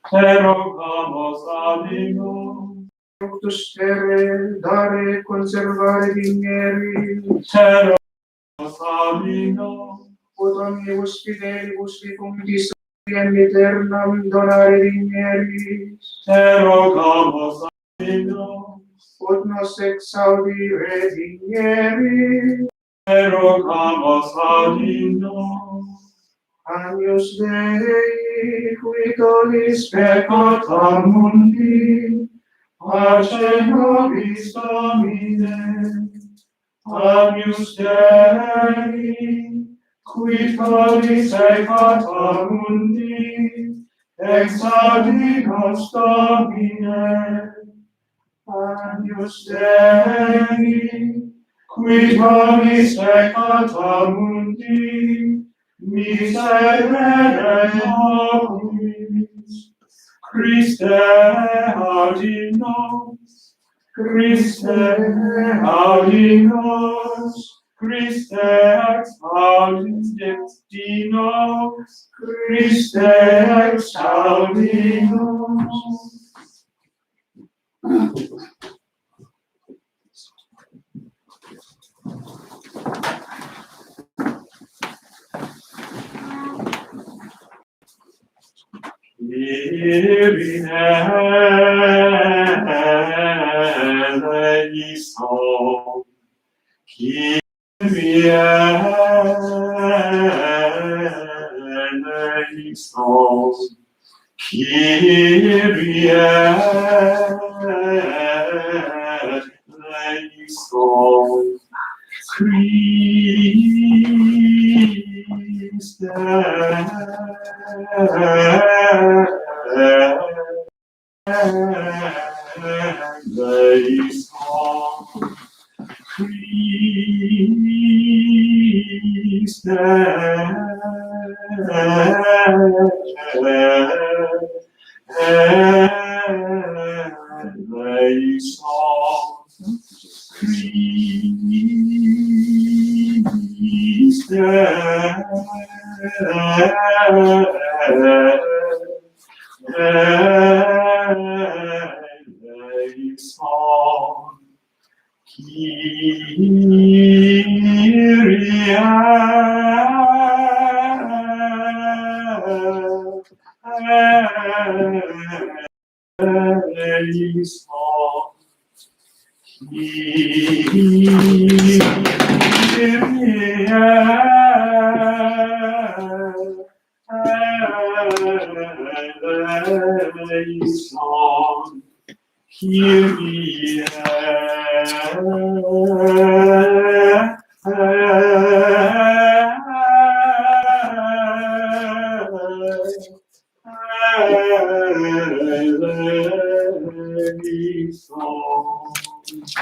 te rogamus adinos, fructus terre dare et conservare vigneris, te rogamus adinos, ut omnibus fidelibus vicundis in aeternam donare vigneris, te rogamus adinos, ut nos exaudire vigneris, te rogamus adinos, Agnus Dei, qui tollis peccata mundi, pace nobis Domine. Agnus Dei, qui tollis peccata mundi, exaudi nos Domine. Agnus Dei, qui tollis peccata mundi, miserere nobis. Christe audi nos, Christe audi nos, Christe exaudi nos, Christe exaudi nos. Eleison, Kyrie eleison, Kyrie eleison, Christe eleison, Christe eleison, Christe eleison. Kyrie eleison. Kyrie eleison.